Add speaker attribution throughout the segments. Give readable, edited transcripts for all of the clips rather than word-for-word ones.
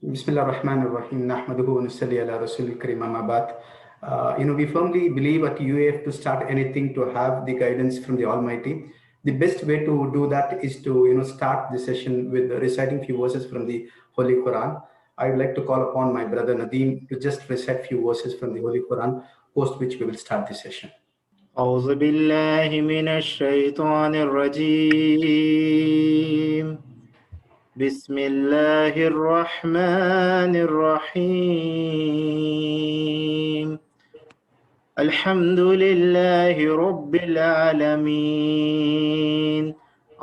Speaker 1: Bismillah ar-Rahman ar-Rahim. Nahmaduhu wa nusalli ala Rasulil Kareem amma ba'd. We firmly believe at UAF to start anything to have the guidance from the Almighty. The best way to do that is to start the session with reciting few verses from the Holy Quran. I would like to call upon my brother Nadeem to just recite few verses from the Holy Quran, post which we will start the session.
Speaker 2: أعوذ بالله من الشيطان الرجيم بسم الله الرحمن الرحيم الحمد لله رب العالمين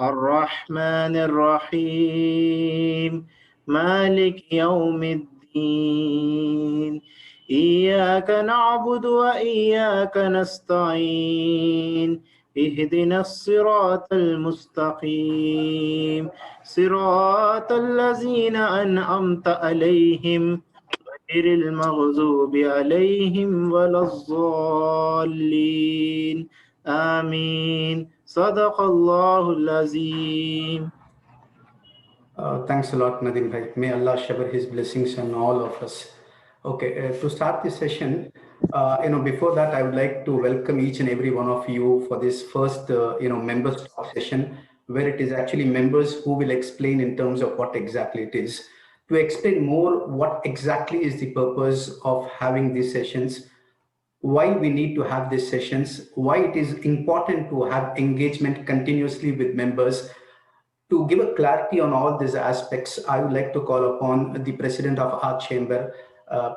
Speaker 2: الرحمن الرحيم مالك يوم الدين إياك نعبد وإياك نستعين اهدنا الصراط المستقيم صراط الذين أنعمت عليهم غير المغضوب عليهم ولا الضالين آمين صدق الله العظيم.
Speaker 1: Thanks a lot, Nadeem bhai. May Allah shower His blessings on all of us. Okay, to start this session, before that, I would like to welcome each and every one of you for this first, members talk session, where it is actually members who will explain in terms of what exactly it is. To explain more what exactly is the purpose of having these sessions, why we need to have these sessions, why it is important to have engagement continuously with members. To give a clarity on all these aspects, I would like to call upon the president of our chamber, uh,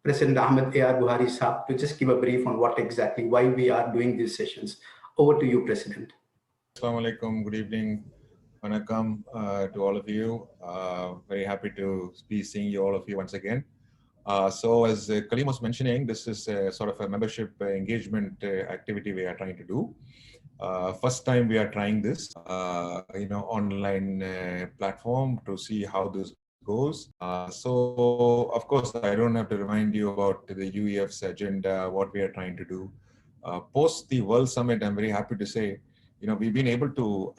Speaker 1: President Ahmed A.R. Buhari Saab, to just give a brief on what exactly, why we are doing these sessions. Over to you, President.
Speaker 3: Assalamu alaikum, good evening, Vanakkam to all of you. Very happy to be seeing you, all of you once again. So as Kaleem was mentioning, this is a sort of a membership engagement activity we are trying to do. First time we are trying this, online platform to see how this goes. So of course, I don't have to remind you about the UEF's agenda, what we are trying to do. Post the World Summit, I'm very happy to say, we've been able to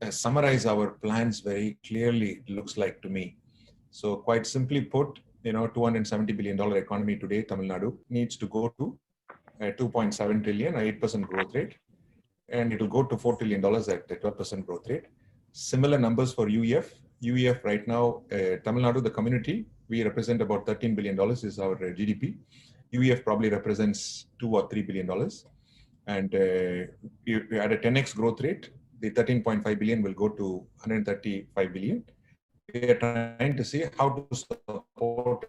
Speaker 3: summarize our plans very clearly, it looks like to me. So quite simply put, $270 billion economy today, Tamil Nadu needs to go to 2.7 trillion, 8% growth rate, and it will go to $4 trillion at a 12% growth rate. Similar numbers for UEF. UEF right now, Tamil Nadu, the community, we represent about $13 billion is our GDP. UEF probably represents $2 or $3 billion. And you had a 10x growth rate, the 13.5 billion will go to 135 billion. We are trying to see how to support.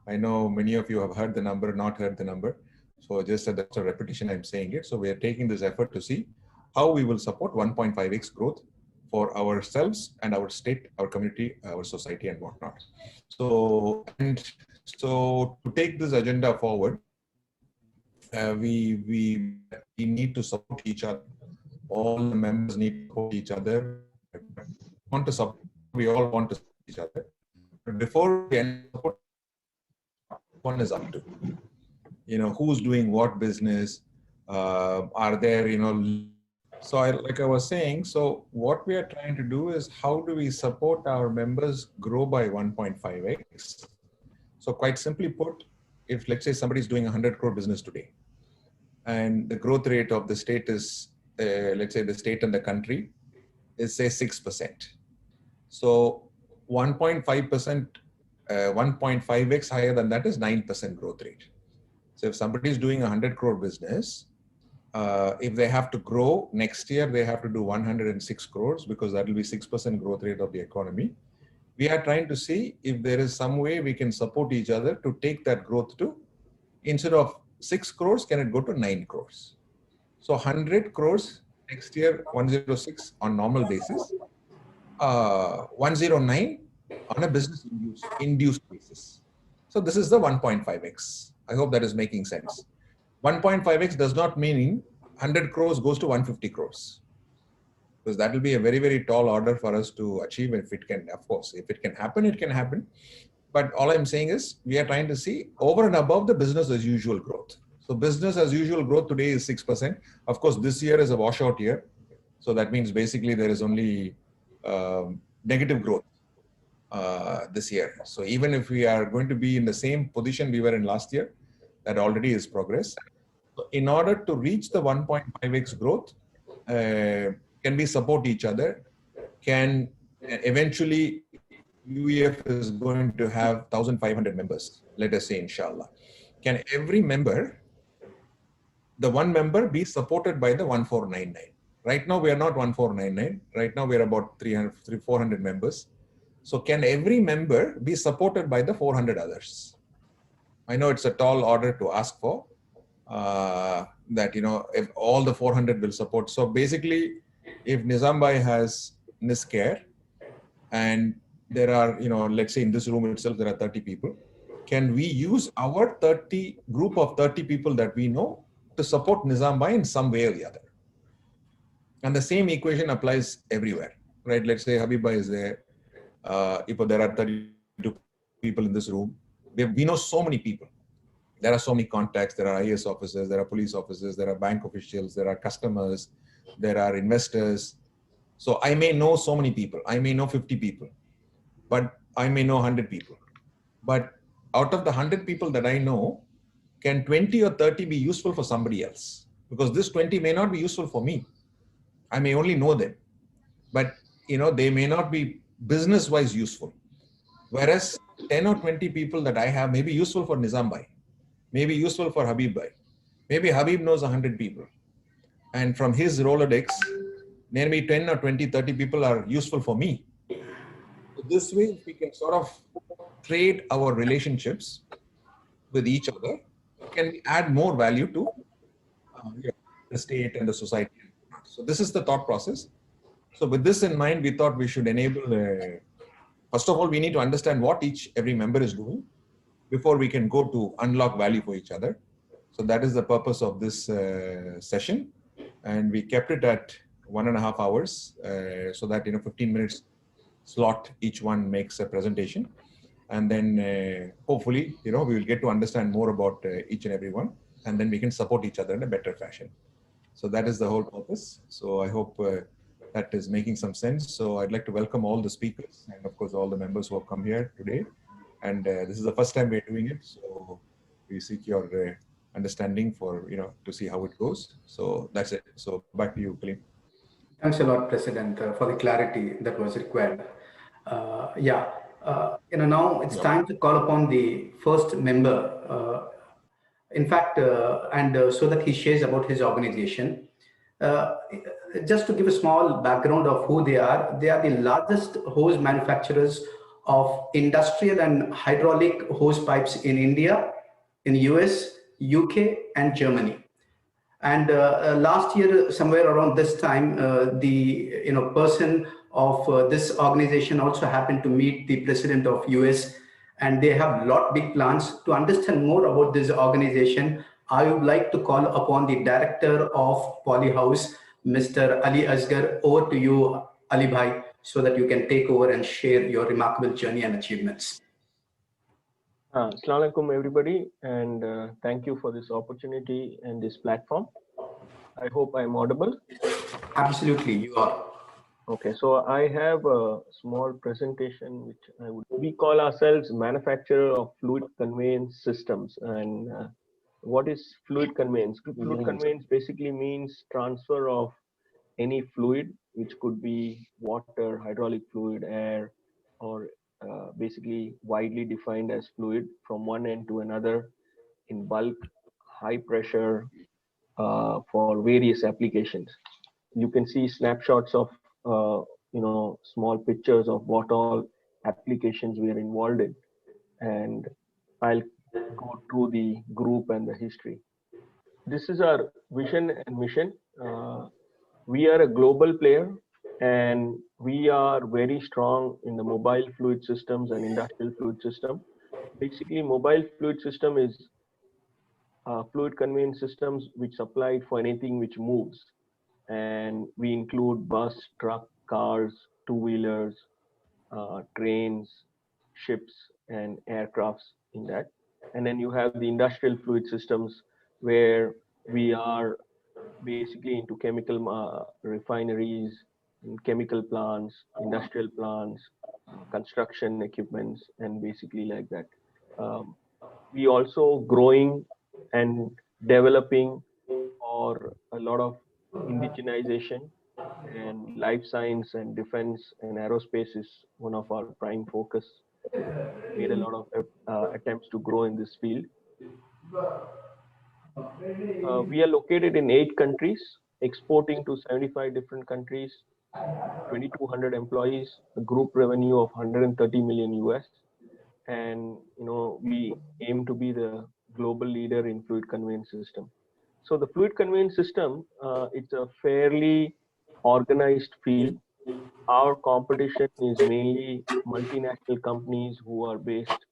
Speaker 3: I know many of you have heard the number, not heard the number. So just as a repetition, I'm saying it. So we are taking this effort to see how we will support 1.5x growth for ourselves and our state, our community, our society, and whatnot. So to take this agenda forward, we need to support each other. All the members need to support each other. We all want to support each other. But before we end support, one is up to. Who's doing what business? Are there, So like I was saying, so what we are trying to do is how do we support our members grow by 1.5x? So quite simply put, if let's say somebody's doing 100 crore business today, and the growth rate of the state is, let's say the state and the country is say 6%. So 1.5%, 1.5x higher than that is 9% growth rate. So if somebody is doing 100 crore business, if they have to grow next year, they have to do 106 crores because that will be 6% growth rate of the economy. We are trying to see if there is some way we can support each other to take that growth to, instead of 6 crores, can it go to 9 crores? So 100 crores next year, 106 on normal basis, 109 on a business induced basis. So this is the 1.5x. I hope that is making sense. 1.5x does not mean 100 crores goes to 150 crores. Because that will be a very, very tall order for us to achieve. If it can, of course, if it can happen, it can happen. But all I'm saying is we are trying to see over and above the business as usual growth. So business as usual growth today is 6%. Of course, this year is a washout year. So that means basically there is only negative growth. this year. So even if we are going to be in the same position we were in last year, that already is progress. So in order to reach the 1.5x growth, can we support each other? Can eventually UEF is going to have 1,500 members, let us say, inshallah. Can every member, the one member, be supported by the 1499? Right now, we are not 1499. Right now, we are about 400 members. So can every member be supported by the 400 others? I know it's a tall order to ask for, that, if all the 400 will support. So basically, if Nizam Bhai has NISCARE, and there are, let's say in this room itself, there are 30 people, can we use our group of 30 people that we know to support Nizam Bhai in some way or the other? And the same equation applies everywhere, right? Let's say Habib Bhai is there. If there are 32 people in this room, we know so many people. There are so many contacts. There are IAS officers, there are police officers, there are bank officials, there are customers, there are investors. So I may know so many people. I may know 50 people, but I may know 100 people. But out of the 100 people that I know, can 20 or 30 be useful for somebody else? Because this 20 may not be useful for me. I may only know them, but they may not be business-wise useful. Whereas 10 or 20 people that I have may be useful for Nizam Bhai, may be useful for Habib Bhai. Maybe Habib knows 100 people. And from his Rolodex, maybe 10 or 20, 30 people are useful for me. So this way, we can sort of trade our relationships with each other, can we add more value to the state and the society. So this is the thought process. So with this in mind, we thought we should enable, first of all, we need to understand what every member is doing before we can go to unlock value for each other. So that is the purpose of this session. And we kept it at 1.5 hours, so that 15 minutes slot, each one makes a presentation. And then hopefully, we will get to understand more about each and every one, and then we can support each other in a better fashion. So that is the whole purpose. So I hope that is making some sense. So I'd like to welcome all the speakers and of course, all the members who have come here today. And this is the first time we're doing it. So we seek your understanding for, to see how it goes. So that's it. So back to you, Kaleem.
Speaker 1: Thanks a lot, President, for the clarity that was required. Now it's time to call upon the first member. In fact, so that he shares about his organization. Just to give a small background of who they are the largest hose manufacturers of industrial and hydraulic hose pipes in India, in US, UK, and Germany. And last year, somewhere around this time, the person of this organization also happened to meet the president of US, and they have big plans. To understand more about this organization, I would like to call upon the director of Polyhouse, Mr. Ali Asgar. Over to you, Ali Bhai, so that you can take over and share your remarkable journey and achievements.
Speaker 4: Assalamu alaikum, everybody, and thank you for this opportunity and this platform. I hope I'm audible.
Speaker 1: Absolutely, you are.
Speaker 4: Okay, so I have a small presentation which we call ourselves manufacturer of fluid conveyance systems. And what is fluid conveyance? Fluid conveyance basically means transfer of any fluid, which could be water, hydraulic fluid, air, or basically widely defined as fluid, from one end to another in bulk, high pressure, for various applications. You can see snapshots of small pictures of what all applications we are involved in, and I'll go through the group and the history. This is our vision and mission. We are a global player, and we are very strong in the mobile fluid systems and industrial fluid system. Basically, mobile fluid system is fluid conveyance systems which supply for anything which moves. And we include bus, truck, cars, two-wheelers, trains, ships, and aircrafts in that. And then you have the industrial fluid systems, where we are basically into chemical refineries, chemical plants, industrial plants, construction equipments, and basically like that. We also growing and developing for a lot of indigenization, and life science and defense and aerospace is one of our prime focus. Made a lot of attempts to grow in this field. We are located in 8 countries, exporting to 75 different countries, 2,200 employees, a group revenue of 130 million US, and we aim to be the global leader in fluid conveyance system. So the fluid conveyance system, it's a fairly organized field. Our competition is mainly multinational companies who are based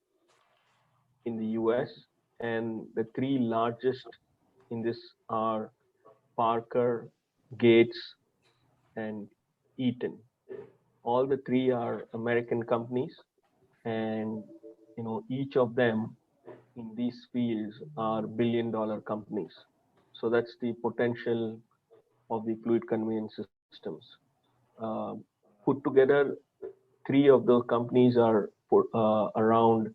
Speaker 4: in the US, and the 3 largest in this are Parker, Gates, and Eaton. All the 3 are American companies, and each of them in these fields are billion-dollar companies. So that's the potential of the fluid conveyance systems. Put together, 3 of those companies are around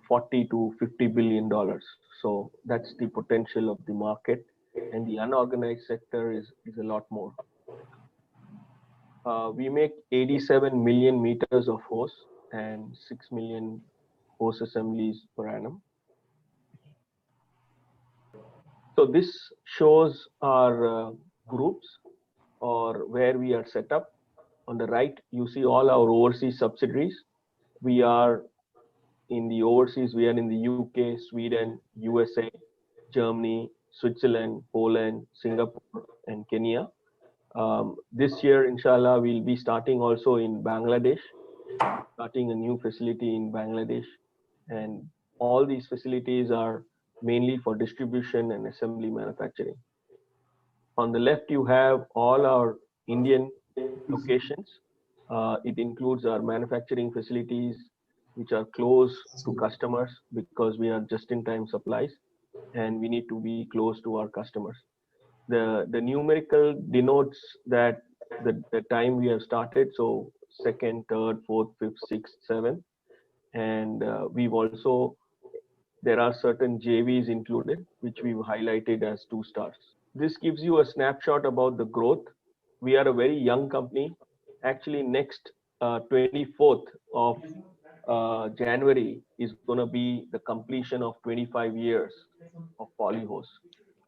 Speaker 4: 40 to 50 billion dollars. So that's the potential of the market, and the unorganized sector is a lot more. We make 87 million meters of hose and 6 million hose assemblies per annum. So this shows our groups, or where we are set up. On the right, you see all our overseas subsidiaries. We are in the overseas, we are in the UK, Sweden, USA, Germany, Switzerland, Poland, Singapore, and Kenya. This year, inshallah, we'll be starting also in Bangladesh, starting a new facility in Bangladesh. And all these facilities are mainly for distribution and assembly manufacturing. On the left, you have all our Indian locations. It includes our manufacturing facilities, which are close to customers because we are just-in-time supplies, and we need to be close to our customers. The numerical denotes that the time we have started, so 2nd, 3rd, 4th, 5th, 6th, 7th, and there are certain JVs included, which we've highlighted as 2 stars. This gives you a snapshot about the growth. We are a very young company. Actually, next 24th of January is going to be the completion of 25 years of Polyhose.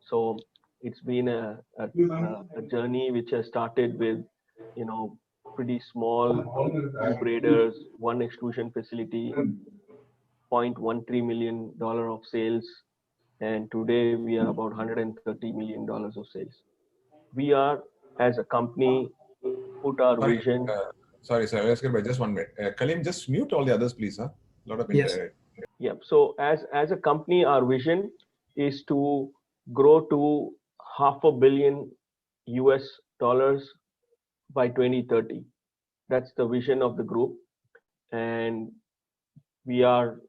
Speaker 4: So it's been a journey which has started with, pretty small graders, 1 extrusion facility, $0.13 million of sales, and today we are about $130 million of sales. We are, as a company, put our vision.
Speaker 3: Sorry, let's get by just 1 minute. Kaleem, just mute all the others, please. Huh? A lot of
Speaker 1: Yes.
Speaker 4: Yeah. So as a company, our vision is to grow to $500 million US by 2030. That's the vision of the group, and we are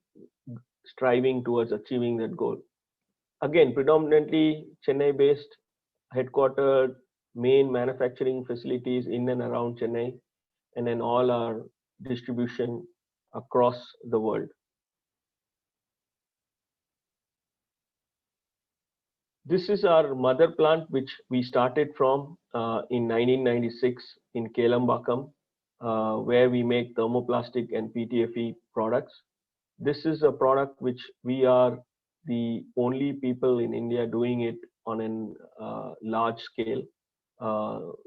Speaker 4: striving towards achieving that goal. Again, predominantly Chennai-based, headquartered, main manufacturing facilities in and around Chennai, and then all our distribution across the world. This is our mother plant, which we started from in 1996 in Kelambakam, where we make thermoplastic and PTFE products. This is a product which we are the only people in India doing it on a large scale.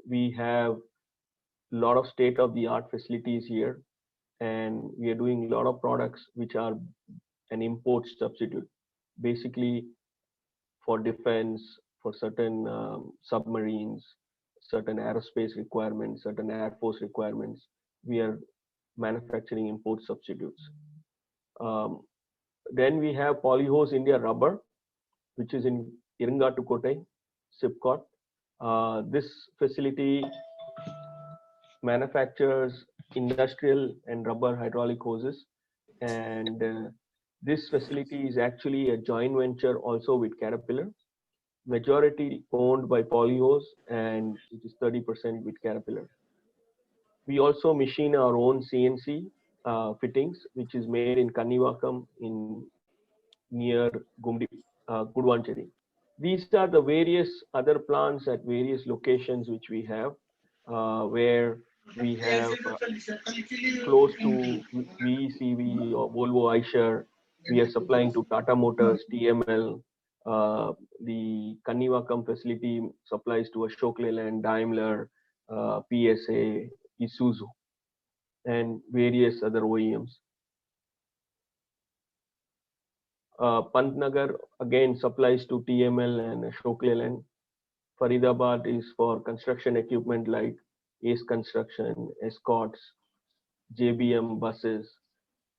Speaker 4: We have a lot of state-of-the-art facilities here, and we are doing a lot of products which are an import substitute. Basically, for defense, for certain submarines, certain aerospace requirements, certain air force requirements, we are manufacturing import substitutes. Then we have Polyhose India Rubber, which is in Iringatukottai, SIPCOT. This facility manufactures industrial and rubber hydraulic hoses, and this facility is actually a joint venture also with Caterpillar, majority owned by Polyhose, and it is 30% with Caterpillar. We also machine our own CNC fittings, which is made in Kannivakam in near Gudvancheri. These are the various other plants at various locations which we have, where we have close to VECV or Volvo Eicher. We are supplying to Tata Motors, TML. The Kannivakam facility supplies to Ashok Leyland, Daimler, PSA, Isuzu, and various other OEMs. Pantnagar again supplies to TML and Ashok Leyland. Faridabad is for construction equipment like Ace Construction, Escorts, JBM buses,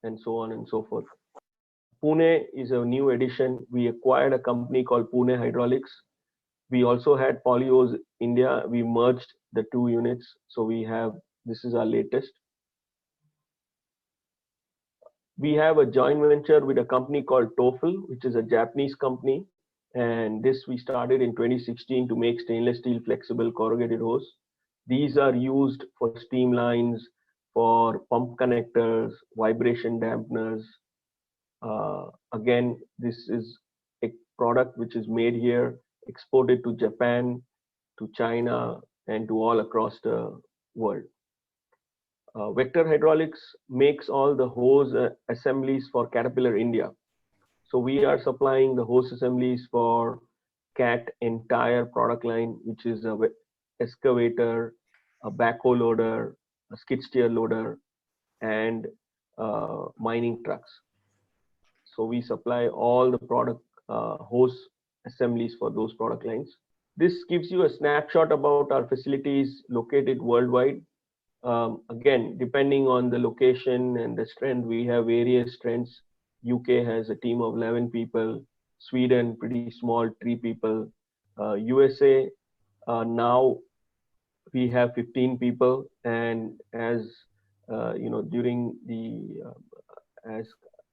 Speaker 4: and so on and so forth. Pune is a new addition. We acquired a company called Pune Hydraulics. We also had Polyos India. We merged the two units. So we have, this is our latest. We have a joint venture with a company called TOEFL, which is a Japanese company. And this we started in 2016 to make stainless steel flexible corrugated hose. These are used for steam lines, for pump connectors, vibration dampeners. Again, this is a product which is made here, exported to Japan, to China, and to all across the world. Vector Hydraulics makes all the hose assemblies for Caterpillar India. So we are supplying the hose assemblies for CAT entire product line, which is a excavator, a backhoe loader, a skid steer loader, and mining trucks. So we supply all the product hose assemblies for those product lines. This gives you a snapshot about our facilities located worldwide. Again, depending on the location and the strength, we have various strengths. UK has a team of 11 people, Sweden pretty small, 3 people. USA now we have 15 people, and as you know, during the as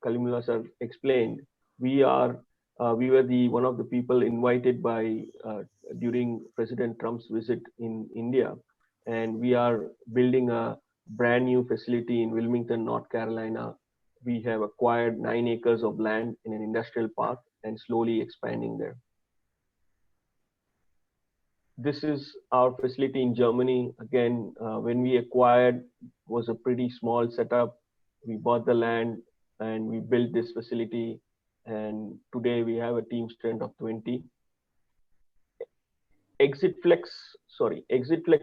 Speaker 4: Kalimullah sir explained, we were one of the people invited by during President Trump's visit in India, and we are building a brand new facility in Wilmington, North Carolina. We have acquired 9 acres of land in an industrial park and slowly expanding there. This is our facility in Germany. Again, when we acquired, was a pretty small setup. We bought the land and we built this facility. And today we have a team strength of 20. Exitflex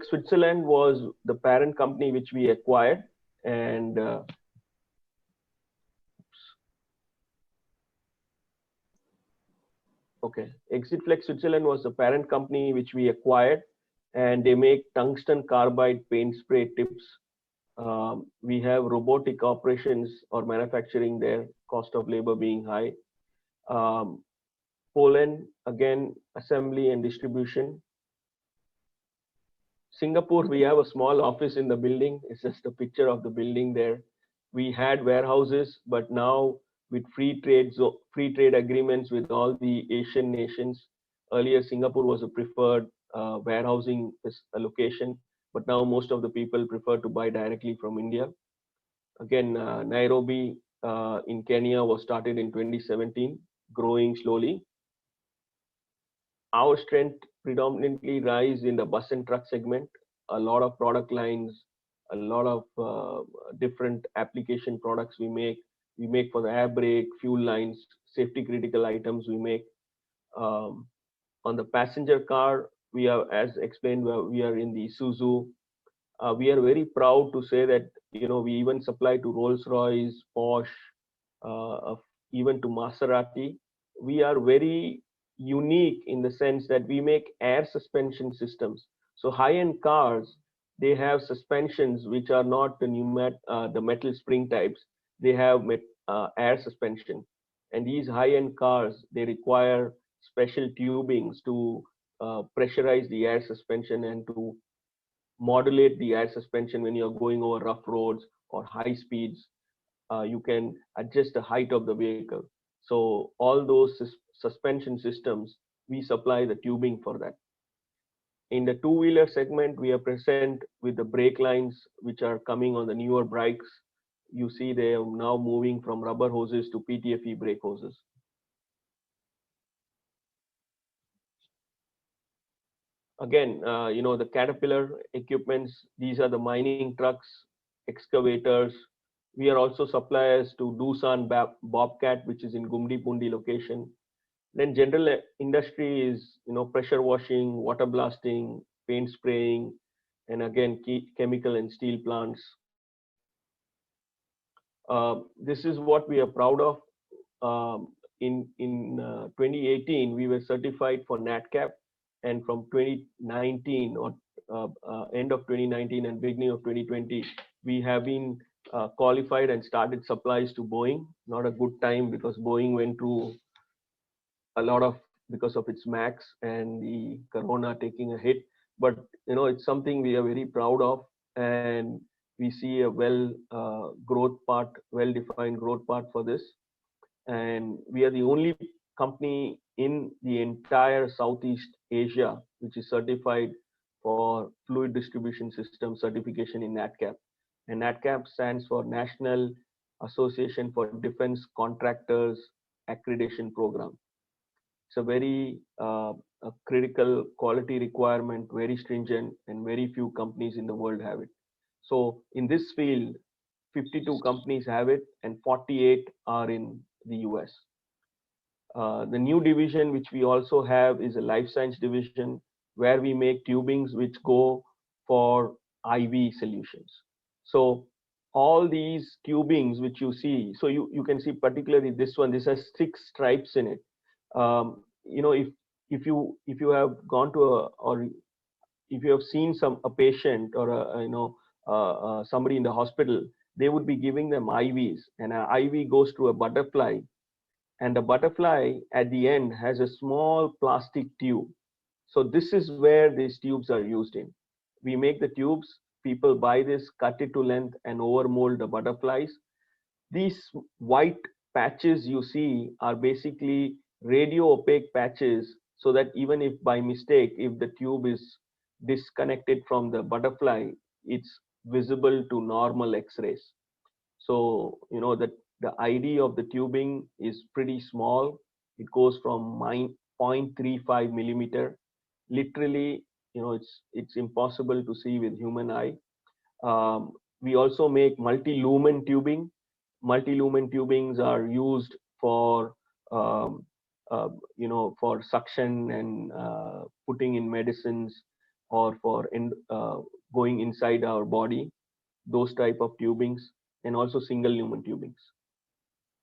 Speaker 4: Switzerland was the parent company which we acquired, and Exitflex Switzerland was the parent company which we acquired, and they make tungsten carbide paint spray tips. We have robotic operations or manufacturing there, cost of labor being high. Poland, again, assembly and distribution. Singapore, we have a small office in the building. It's just a picture of the building there. We had warehouses, but now with free trade agreements with all the Asian nations. Earlier, Singapore was a preferred warehousing location, but now most of the people prefer to buy directly from India. Again, Nairobi in Kenya was started in 2017, growing slowly. Our strength predominantly lies in the bus and truck segment. A lot of product lines, a lot of different application products we make. We make for the air brake, fuel lines, safety critical items we make. On the passenger car, we are, as explained, we are in the Isuzu. We are very proud to say that, you know, we even supply to Rolls-Royce, Porsche, even to Maserati. We are very unique in the sense that we make air suspension systems. So high-end cars, they have suspensions which are not the the metal spring types. They have air suspension, and these high-end cars, they require special tubings to pressurize the air suspension and to modulate the air suspension when you're going over rough roads or high speeds. You can adjust the height of the vehicle. So all those suspension systems, we supply the tubing for that. In the two-wheeler segment, we are present with the brake lines, which are coming on the newer bikes. you see they are now moving from rubber hoses to PTFE brake hoses. Again, the Caterpillar equipments, these are the mining trucks, excavators. We are also suppliers to Doosan Bobcat, which is in Gumdi Pundi location. Then general industry is, pressure washing, water blasting, paint spraying, and again, chemical and steel plants. This is what we are proud of. In 2018, we were certified for NADCAP, and from 2019 or end of 2019 and beginning of 2020, we have been qualified and started supplies to Boeing. Not a good time because Boeing went through a lot of, because of its MAX and the Corona taking a hit. But it's something we are very proud of, and we see a well-defined growth path for this. And we are the only company in the entire Southeast Asia which is certified for fluid distribution system certification in NADCAP. And NADCAP stands for National Association for Defense Contractors Accreditation Program. It's a very a critical quality requirement, very stringent, and very few companies in the world have it. So in this field, 52 companies have it, and 48 are in the US. The new division which we also have is a life science division, where we make tubings which go for IV solutions. So all these tubings which you see, so you can see particularly this one, this has 6 stripes in it. If you have gone to or if you have seen a patient or somebody in the hospital, they would be giving them IVs, and an IV goes to a butterfly, and the butterfly at the end has a small plastic tube. So this is where these tubes are used in. We make the tubes, people buy this, cut it to length, and overmold the butterflies. These white patches you see are basically radio opaque patches, so that even if by mistake, if the tube is disconnected from the butterfly, it's visible to normal X-rays. So the ID of the tubing is pretty small. It goes from 0.35 millimeter. Literally, it's impossible to see with human eye. We also make multi-lumen tubing. Multi-lumen tubings are used for for suction and putting in medicines, or for going inside our body, those type of tubings, and also single lumen tubings.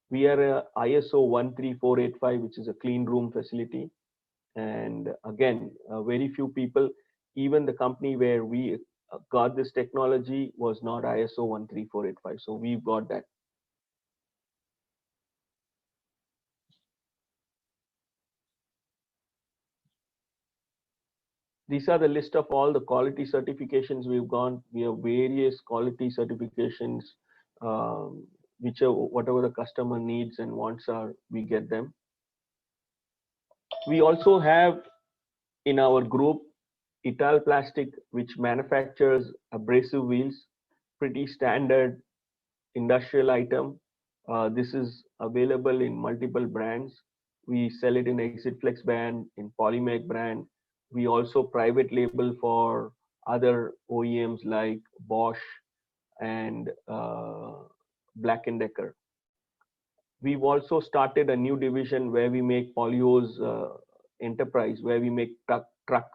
Speaker 4: We are a ISO 13485, which is a clean room facility. And again, very few people, even the company where we got this technology was not ISO 13485. So we've got that. These are the list of all the quality certifications we've gone. We have various quality certifications, whatever the customer needs and wants are, we get them. We also have in our group Italplastic, which manufactures abrasive wheels, pretty standard industrial item. This is available in multiple brands. We sell it in Exitflex brand, in Polymag brand. We also private label for other OEMs like Bosch and Black & Decker. We've also started a new division where we make Polyhose Enterprise, where we make truck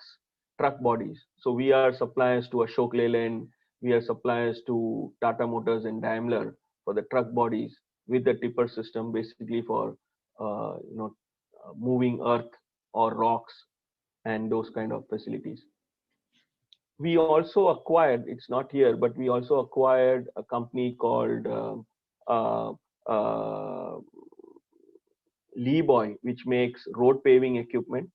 Speaker 4: bodies. So we are suppliers to Ashok Leyland, we are suppliers to Tata Motors and Daimler for the truck bodies with the tipper system, basically for moving earth or rocks and those kind of facilities. We also acquired, it's not here, but we also acquired a company called Leeboy, which makes road paving equipment.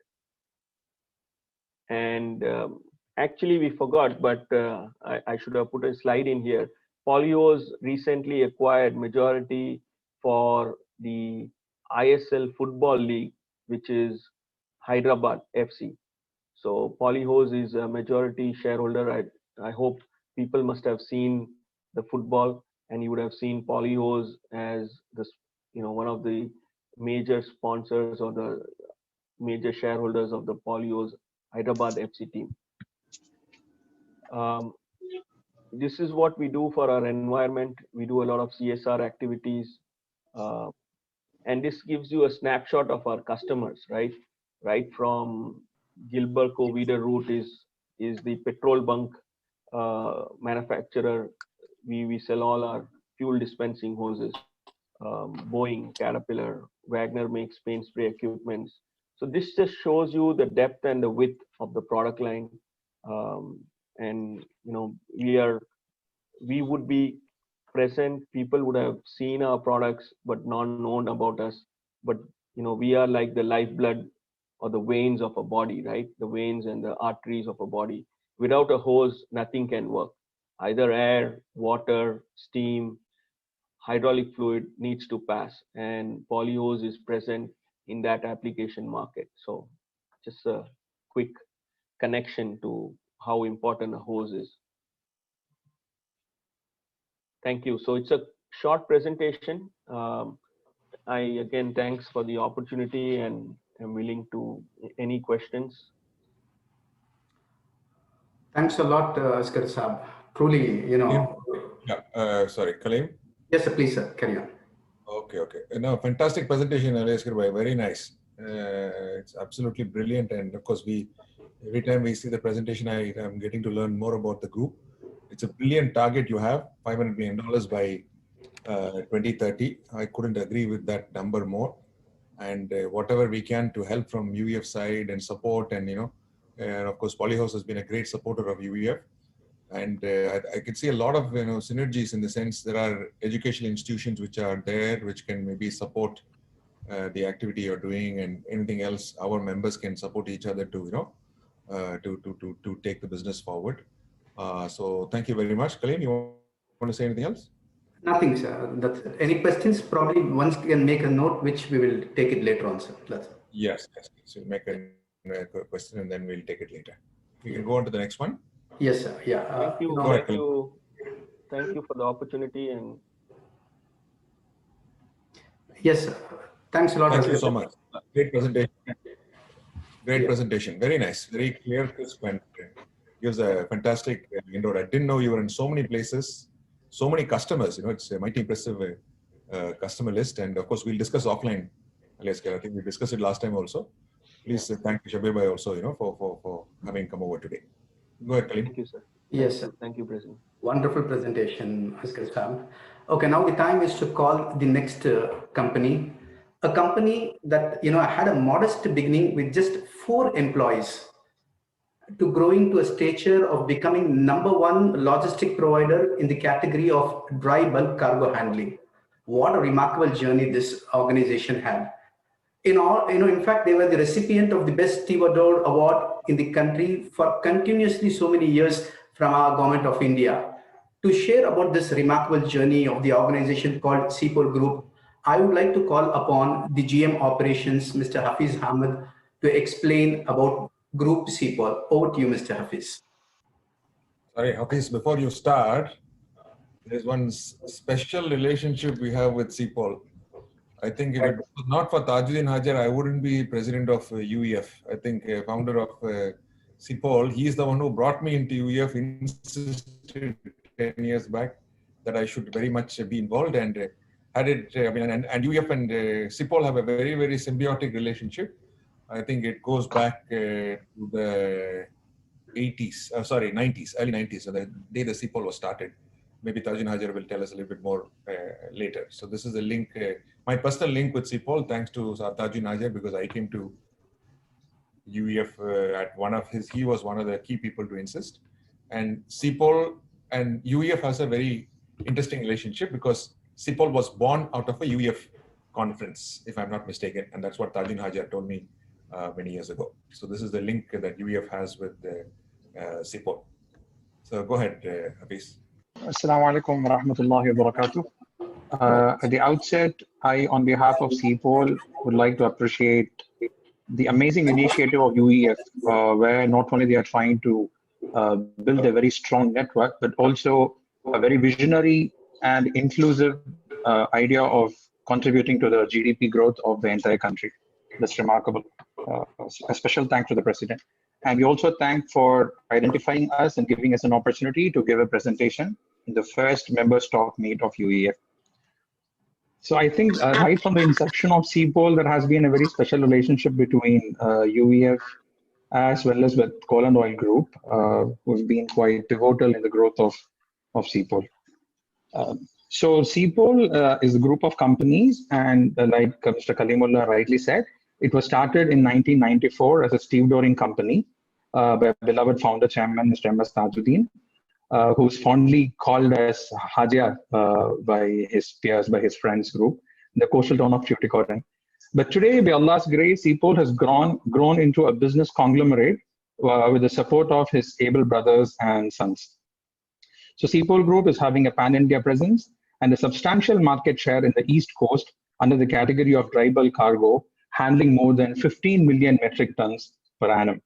Speaker 4: And actually we forgot, but I should have put a slide in here. Polyhose recently acquired majority for the ISL Football League, which is Hyderabad FC. So Polyhose is a majority shareholder. I hope people must have seen the football, and you would have seen Polyhose as this, one of the major sponsors or the major shareholders of the Polyhose Hyderabad FC team. This is what we do for our environment. We do a lot of CSR activities, and this gives you a snapshot of our customers, right? Right from Gilberco Wieder Route is the petrol bunk manufacturer. We sell all our fuel dispensing hoses. Boeing, Caterpillar, Wagner makes paint spray equipments. So this just shows you the depth and the width of the product line. And we would be present. People would have seen our products but not known about us. But we are like the lifeblood or the veins of a body, right? The veins and the arteries of a body. Without a hose, nothing can work. Either air, water, steam, hydraulic fluid needs to pass, and Polyhose is present in that application market. So just a quick connection to how important a hose is. Thank you. So it's a short presentation. I again thanks for the opportunity, and I'm willing to any questions.
Speaker 1: Thanks a lot, Asghar Saab. Truly,
Speaker 3: Yeah, sorry, Kaleem?
Speaker 1: Yes, sir, please, sir, carry on.
Speaker 3: Okay. No, fantastic presentation, Asghar bhai. Very nice. It's absolutely brilliant. And of course, every time we see the presentation, I'm getting to learn more about the group. It's a brilliant target you have, $500 million by 2030. I couldn't agree with that number more. And whatever we can to help from UEF side and support, and of course, Polyhose has been a great supporter of UEF. And I can see a lot of synergies in the sense there are educational institutions which are there, which can maybe support the activity you're doing, and anything else our members can support each other to to take the business forward. So thank you very much. Kaleem, you want to say anything else?
Speaker 1: Nothing, sir. That's it. Any questions? Probably once can make a note, which we will take it later on, sir. That's it.
Speaker 3: Yes. So make a question and then we'll take it later. We can go on to the next one.
Speaker 1: Yes, sir. Yeah.
Speaker 4: Thank you. Thank you for the opportunity. And
Speaker 1: yes, sir. Thanks a lot.
Speaker 3: Thank you so much. Great presentation. Great presentation. Very nice. Very clear, crisp, and gives a fantastic indoor. I didn't know you were in so many places, so many customers. It's a mighty impressive customer list. And of course, we'll discuss offline. I think we discussed it last time also. Please thank Shabir bhai also, for having come over today. Go ahead, Kaleem.
Speaker 4: thank you, sir.
Speaker 1: Yes, sir.
Speaker 4: Thank you, President.
Speaker 1: Wonderful presentation, Asghar Saab. Okay, now the time is to call the next company. A company that had a modest beginning with just 4 employees, to growing to a stature of becoming #1 logistic provider in the category of dry bulk cargo handling. What a remarkable journey this organization had. In fact, they were the recipient of the Best Stevedore Award in the country for continuously so many years from our government of India. To share about this remarkable journey of the organization called CPOL Group, I would like to call upon the GM Operations, Mr. Hafiz Ahmed, to explain about Group CPOL. Over to you, Mr. Hafiz.
Speaker 3: Sorry, Hafiz, before you start, there's one special relationship we have with CPOL. I think if it was not for Tajuddin Hajar, I wouldn't be president of UEF. I think founder of CPOL, he's the one who brought me into UEF, insisted 10 years back that I should very much be involved, and had it, and UEF and CPOL have a very, very symbiotic relationship. I think it goes back to the 90s, early 90s, so the day the CPOL was started. Maybe Tajuddin Hajar will tell us a little bit more later. So this is a link, my personal link with CPOL, thanks to Tajuddin Hajar, because I came to UEF at he was one of the key people to insist. And CPOL and UEF has a very interesting relationship because CPOL was born out of a UEF conference, if I'm not mistaken. And that's what Tajuddin Hajar told me many years ago. So this is the link that UEF has with CPOL. So go ahead, Hafiz.
Speaker 5: Assalamu alaikum wa rahmatullahi wa barakatuh. At the outset, I, on behalf of CPOL, would like to appreciate the amazing initiative of UEF, where not only they are trying to build a very strong network, but also a very visionary and inclusive idea of contributing to the GDP growth of the entire country. That's remarkable. A special thanks to the President. And we also thank for identifying us and giving us an opportunity to give a presentation in the first members talk meet of UEF. So I think right from the inception of CPOL, there has been a very special relationship between UEF as well as with Coal and Oil Group, who've been quite pivotal in the growth of CPOL. So CPOL is a group of companies, and like Mr. Kalimullah rightly said, it was started in 1994 as a stevedoring company by beloved founder chairman, Mr. M.S. Tajuddin, who's fondly called as Hajia by his peers, by his friends group, in the coastal town of Tuticorin. But today, by Allah's grace, CPOL has grown into a business conglomerate with the support of his able brothers and sons. So CPOL Group is having a pan-India presence and a substantial market share in the East Coast under the category of dry bulk cargo, handling more than 15 million metric tons per annum.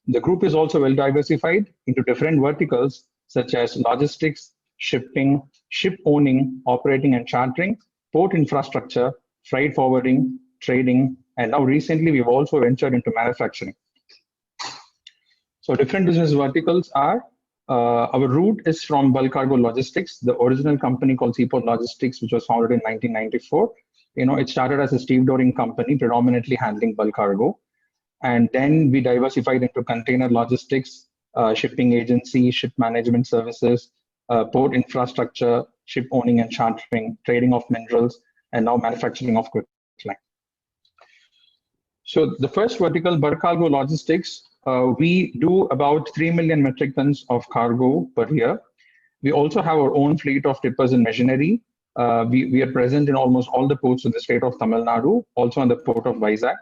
Speaker 5: The group is also well diversified into different verticals such as logistics, shipping, ship owning, operating and chartering, port infrastructure, freight forwarding, trading, and now recently we've also ventured into manufacturing. So different business verticals are, our route is from bulk cargo logistics, the original company called CPOL Logistics, which was founded in 1994. It started as a stevedoring company, predominantly handling bulk cargo. And then we diversified into container logistics, shipping agency, ship management services, port infrastructure, ship owning and chartering, trading of minerals, and now manufacturing of quicklime. So the first vertical, bulk cargo logistics, we do about 3 million metric tons of cargo per year. We also have our own fleet of tippers and machinery. We are present in almost all the ports in the state of Tamil Nadu, also on the port of Vizag.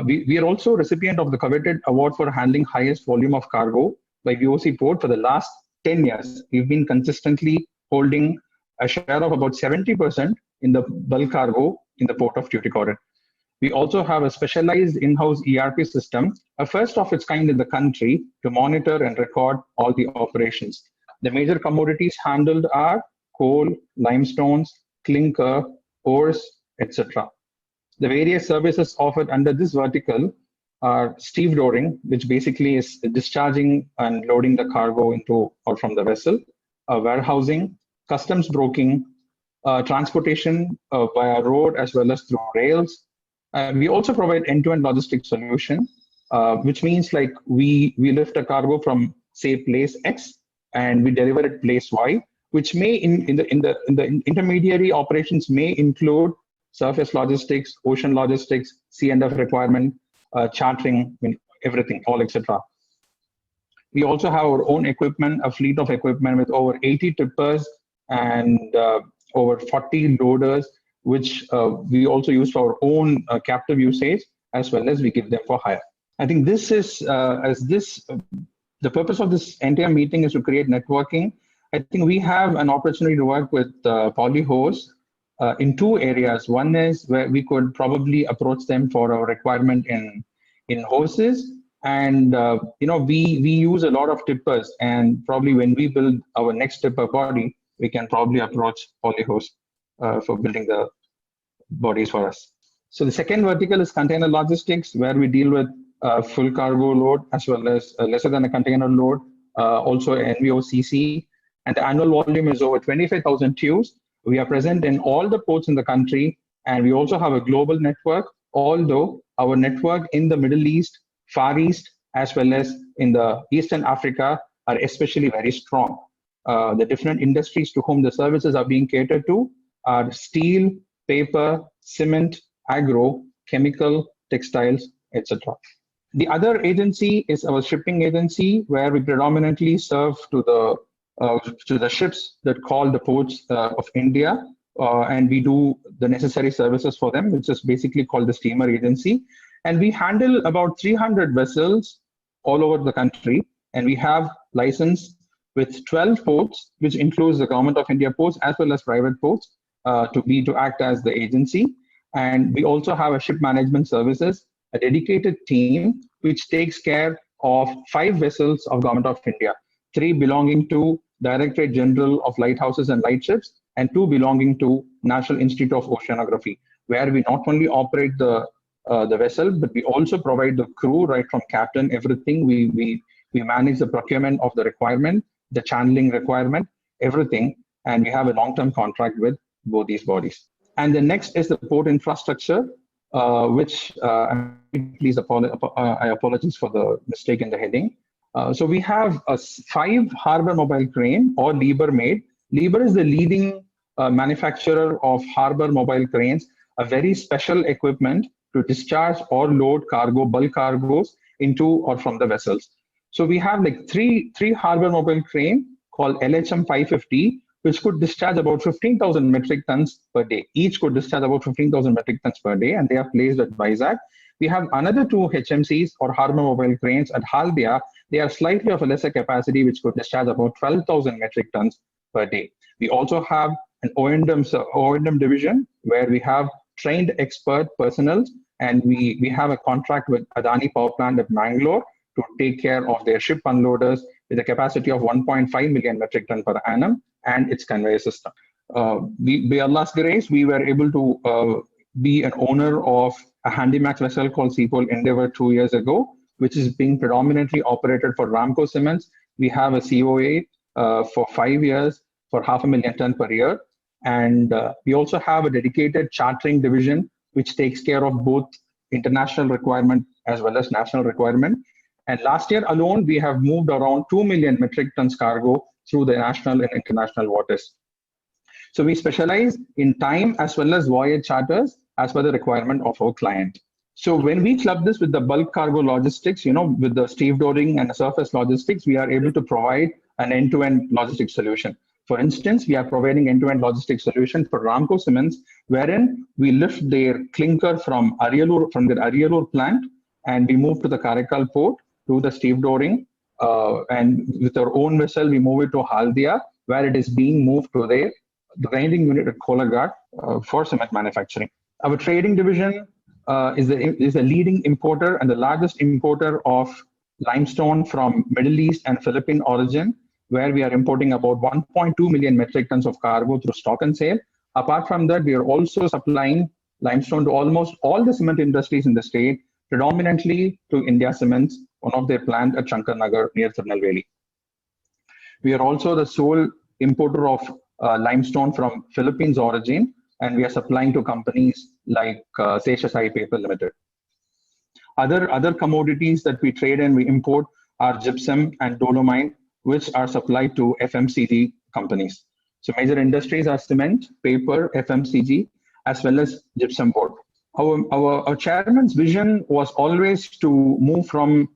Speaker 5: We are also recipient of the coveted award for handling highest volume of cargo by VOC Port for the last 10 years. We've been consistently holding a share of about 70% in the bulk cargo in the port of Tuticorin. We also have a specialized in-house ERP system, a first of its kind in the country, to monitor and record all the operations. The major commodities handled are coal, limestones, clinker, ores, etc. The various services offered under this vertical are stevedoring, which basically is discharging and loading the cargo into or from the vessel, warehousing, customs broking, transportation via road as well as through rails. We also provide end-to-end logistics solution, which means like we lift a cargo from say place X and we deliver it place Y, which may in the intermediary operations may include surface logistics, ocean logistics, C&F requirement, chartering, everything, all etc. We also have our own equipment, a fleet of equipment with over 80 tippers and over 40 loaders, which we also use for our own captive usage, as well as we give them for hire. I think this is, the purpose of this entire meeting is to create networking. I think we have an opportunity to work with Polyhose in two areas. One is where we could probably approach them for a requirement in hoses. And we use a lot of tippers, and probably when we build our next tipper body, we can probably approach Polyhose for building the bodies for us. So the second vertical is container logistics, where we deal with full cargo load as well as lesser than a container load, also NVOCC, and the annual volume is over 25,000 TEUs. We are present in all the ports in the country, and we also have a global network, although our network in the Middle East, Far East, as well as in the Eastern Africa are especially very strong. The different industries to whom the services are being catered to are steel, paper, cement, agro, chemical, textiles, etc. The other agency is our shipping agency, where we predominantly serve to the ships that call the ports of India, and we do the necessary services for them, which is basically called the steamer agency. And we handle about 300 vessels all over the country, and we have license with 12 ports, which includes the Government of India ports as well as private ports, to act as the agency. And we also have a ship management services, a dedicated team which takes care of 5 vessels of Government of India, 3 belonging to Directorate General of Lighthouses and Lightships, and 2 belonging to National Institute of Oceanography, where we not only operate the vessel, but we also provide the crew, right from captain, everything. We manage the procurement of the requirement, the channeling requirement, everything, and we have a long-term contract with both these bodies. And the next is the port infrastructure, which I apologize for the mistake in the heading. So we have a 5 harbor mobile crane, or Liebherr made. Liebherr is the leading manufacturer of harbor mobile cranes, a very special equipment to discharge or load cargo, bulk cargos into or from the vessels. So we have like three harbor mobile crane called LHM 550, which could discharge about 15,000 metric tons per day. Each could discharge about 15,000 metric tons per day, and they are placed at Vizag. We have another 2 HMCs, or harbor mobile cranes, at Haldia. They are slightly of a lesser capacity, which could discharge about 12,000 metric tons per day. We also have an O&M division, where we have trained expert personnel, and we have a contract with Adani Power Plant at Mangalore to take care of their ship unloaders with a capacity of 1.5 million metric ton per annum and its conveyor system. By Allah's grace, we were able to be an owner of a Handymax vessel called Seapole Endeavour 2 years ago, which is being predominantly operated for Ramco Cements. We have a COA for 5 years for 500,000 ton per year. And we also have a dedicated chartering division, which takes care of both international requirement as well as national requirement. And last year alone, we have moved around 2 million metric tons cargo through the national and international waters. So we specialize in time as well as voyage charters as per the requirement of our client. So when we club this with the bulk cargo logistics, with the stevedoring and the surface logistics, we are able to provide an end-to-end logistics solution. For instance, we are providing end-to-end logistics solution for Ramco Cements, wherein we lift their clinker from their Ariyalur plant, and we move to the Karaikal port to the stevedoring, and with our own vessel, we move it to Haldia, where it is being moved to the grinding unit at Kolaghat for cement manufacturing. Our trading division is the leading importer and the largest importer of limestone from Middle East and Philippine origin, where we are importing about 1.2 million metric tons of cargo through stock and sale. Apart from that, we are also supplying limestone to almost all the cement industries in the state, predominantly to India Cements, one of their plants at Shankarnagar near Tirunelveli. We are also the sole importer of limestone from Philippines origin, and we are supplying to companies like Seshasai Paper Limited. Other commodities that we trade and we import are gypsum and dolomite, which are supplied to FMCG companies. So major industries are cement, paper, FMCG, as well as gypsum board. Our chairman's vision was always to move from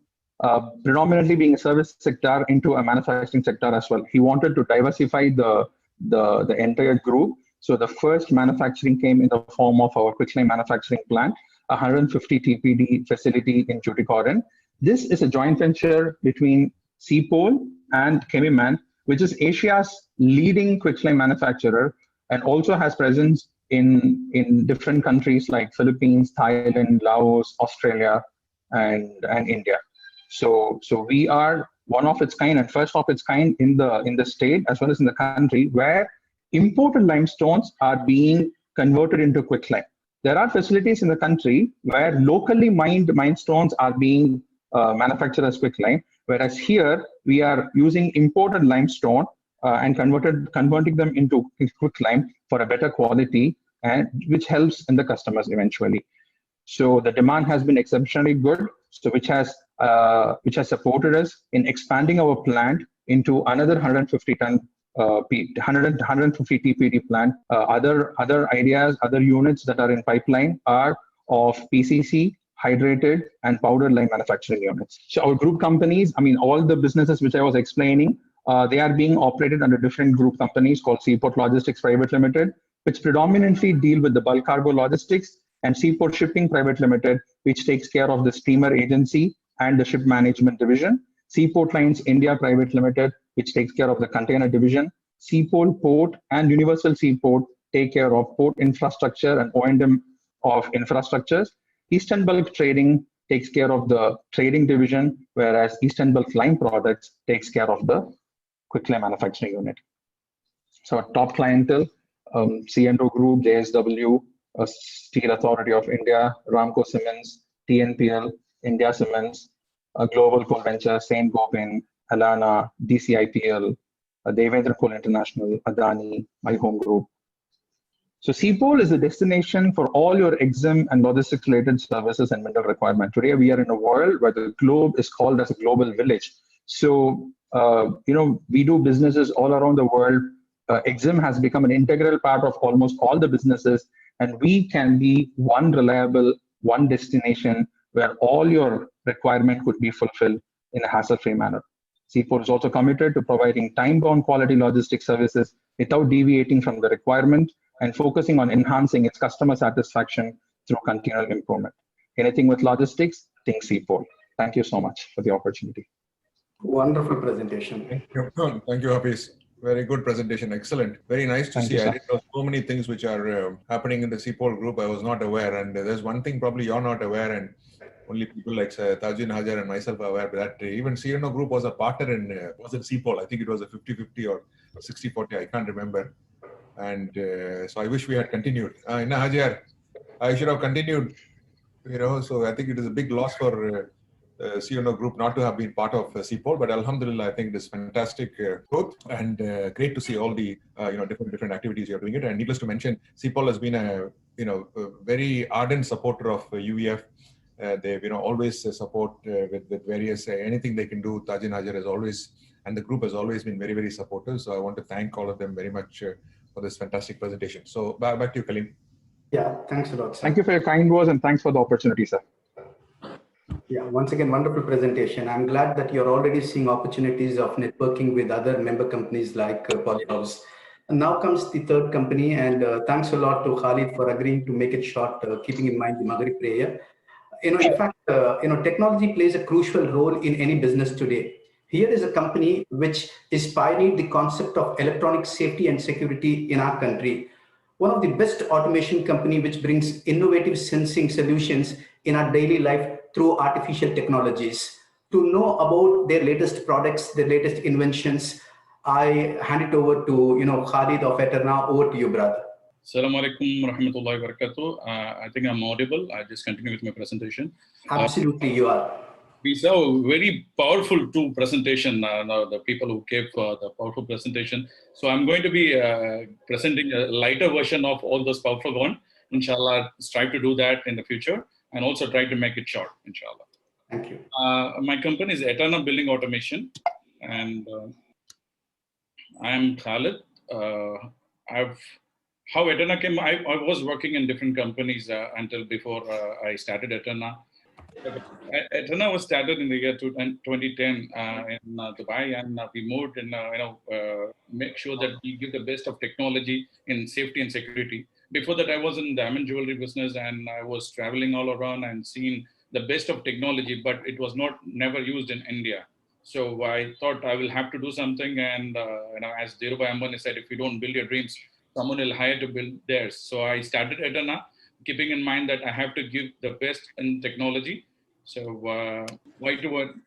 Speaker 5: predominantly being a service sector into a manufacturing sector as well. He wanted to diversify the entire group. So the first manufacturing came in the form of our quicklime manufacturing plant, a 150 TPD facility in Tuticorin. This is a joint venture between Seapole and Chemiman, which is Asia's leading quicklime manufacturer, and also has presence in different countries like Philippines, Thailand, Laos, Australia, and India. So we are one of its kind and first of its kind in the state as well as in the country, where imported limestones are being converted into quicklime. There are facilities in the country where locally mined limestones are being manufactured as quicklime, whereas here we are using imported limestone and converting them into quicklime for a better quality, and which helps in the customers eventually. So the demand has been exceptionally good, so which has supported us in expanding our plant into another 150 TPD plant. Other ideas, other units that are in pipeline are of PCC, hydrated, and powder lime manufacturing units. So our group companies, all the businesses which I was explaining, they are being operated under different group companies called Seaport Logistics Private Limited, which predominantly deal with the bulk cargo logistics, and Seaport Shipping Private Limited, which takes care of the steamer agency and the ship management division. Seaport Lines India Private Limited, which takes care of the container division. Seapole Port and Universal Seaport take care of port infrastructure and O&M of infrastructures. Eastern Bulk Trading takes care of the trading division, whereas Eastern Bulk Lime Products takes care of the Quicklay manufacturing unit. So our top clientele, C&O Group, JSW, Steel Authority of India, Ramco Cements, TNPL, India Cements, Global Coal Venture, Saint Gobain, Alana, DCIPL, Devendra Coal International, Adani, My Home Group. So CPOL is a destination for all your EXIM and logistics related services and mineral requirement. Today we are in a world where the globe is called as a global village. So, we do businesses all around the world. EXIM has become an integral part of almost all the businesses, and we can be one reliable, one destination where all your requirement could be fulfilled in a hassle-free manner. CPOL is also committed to providing time-bound quality logistics services without deviating from the requirement and focusing on enhancing its customer satisfaction through continual improvement. Anything with logistics, think CPOL. Thank you so much for the opportunity.
Speaker 1: Wonderful presentation.
Speaker 3: Thank you, Hafiz. Very good presentation. Excellent. Very nice to see. I didn't know so many things which are happening in the CPOL group. I was not aware. And there's one thing probably you're not aware, and only people like Tajuddin Hajar and myself are aware that even C&O Group was a partner in, was it CPOL? I think it was a 50-50 or 60-40. I can't remember. And so I wish we had continued. Inna Hajar, I should have continued, so I think it is a big loss for C&O Group not to have been part of CPOL, but Alhamdulillah, I think it is fantastic growth and great to see all the different activities you're doing it. And needless to mention, CPOL has been a very ardent supporter of UEF. They've always support with various anything they can do. Tajuddin Hajar has always, and the group has always been very, very supportive. So I want to thank all of them very much for this fantastic presentation. So back to you, Kaleem.
Speaker 1: Yeah, thanks a lot, sir.
Speaker 5: Thank you for your kind words and thanks for the opportunity, sir.
Speaker 1: Yeah, once again, wonderful presentation. I'm glad that you're already seeing opportunities of networking with other member companies like Polyhouse. And now comes the third company, and thanks a lot to Khalid for agreeing to make it short, keeping in mind the Maghrib prayer. In fact, technology plays a crucial role in any business today. Here is a company which is pioneered the concept of electronic safety and security in our country. One of the best automation company which brings innovative sensing solutions in our daily life through artificial technologies. To know about their latest products, their latest inventions, I hand it over to Khalid of Eterna. Over to you, brother.
Speaker 6: Assalamu alaikum warahmatullahi wabarakatuh. I think I'm audible. I just continue with my presentation.
Speaker 1: Absolutely, you are.
Speaker 6: We saw a very powerful presentation. The people who gave the powerful presentation. So I'm going to be presenting a lighter version of all those powerful ones. Inshallah, strive to do that in the future and also try to make it short, inshallah.
Speaker 1: Thank you.
Speaker 6: My company is Eterna Building Automation, and I am Khalid. How Eterna came, I was working in different companies until before I started Eterna. Eterna was started in the year 2010 in Dubai, and we moved and make sure that we give the best of technology in safety and security. Before that, I was in the diamond jewelry business, and I was traveling all around and seeing the best of technology, but it was never used in India. So I thought I will have to do something, and as Dhirubhai Ambani said, if you don't build your dreams, someone will hire to build theirs. So I started Eterna, keeping in mind that I have to give the best in technology. So why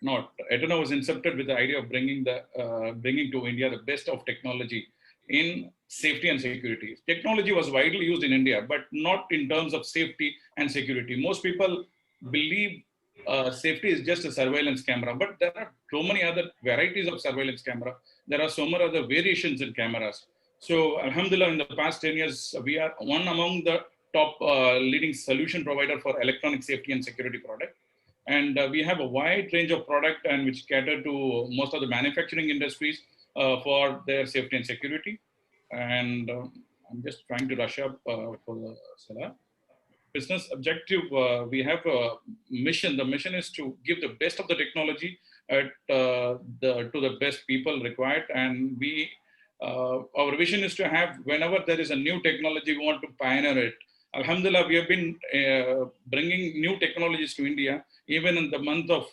Speaker 6: not? Eterna was incepted with the idea of bringing to India the best of technology in safety and security. Technology was widely used in India, but not in terms of safety and security. Most people believe safety is just a surveillance camera, but there are so many other varieties of surveillance camera. There are so many other variations in cameras. So Alhamdulillah, in the past 10 years, we are one among the top leading solution provider for electronic safety and security product. And we have a wide range of product and which cater to most of the manufacturing industries for their safety and security. And I'm just trying to rush up for the Salah. Business objective, we have a mission. The mission is to give the best of the technology to the best people required. And our vision is to have, whenever there is a new technology, we want to pioneer it. Alhamdulillah, we have been bringing new technologies to India. Even in the month of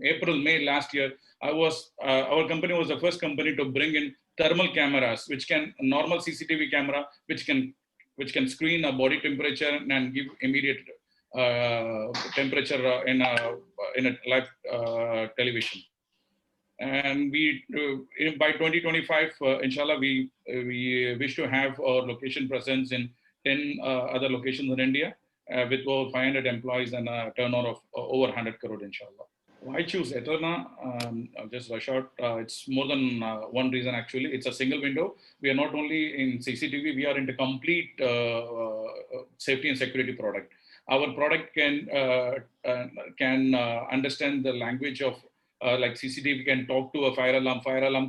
Speaker 6: April, May last year, our company was the first company to bring in thermal cameras, which can normal CCTV camera, which can screen a body temperature and give immediate temperature in a live television. And we by 2025, inshallah, we wish to have our location presence in 10 other locations in India with over 500 employees and a turnover of over 100 crore, inshallah. Why choose Eterna? Just a short, it's more than one reason actually. It's a single window. We are not only in CCTV, we are into complete safety and security product. Our product can understand the language of like CCTV can talk to a fire alarm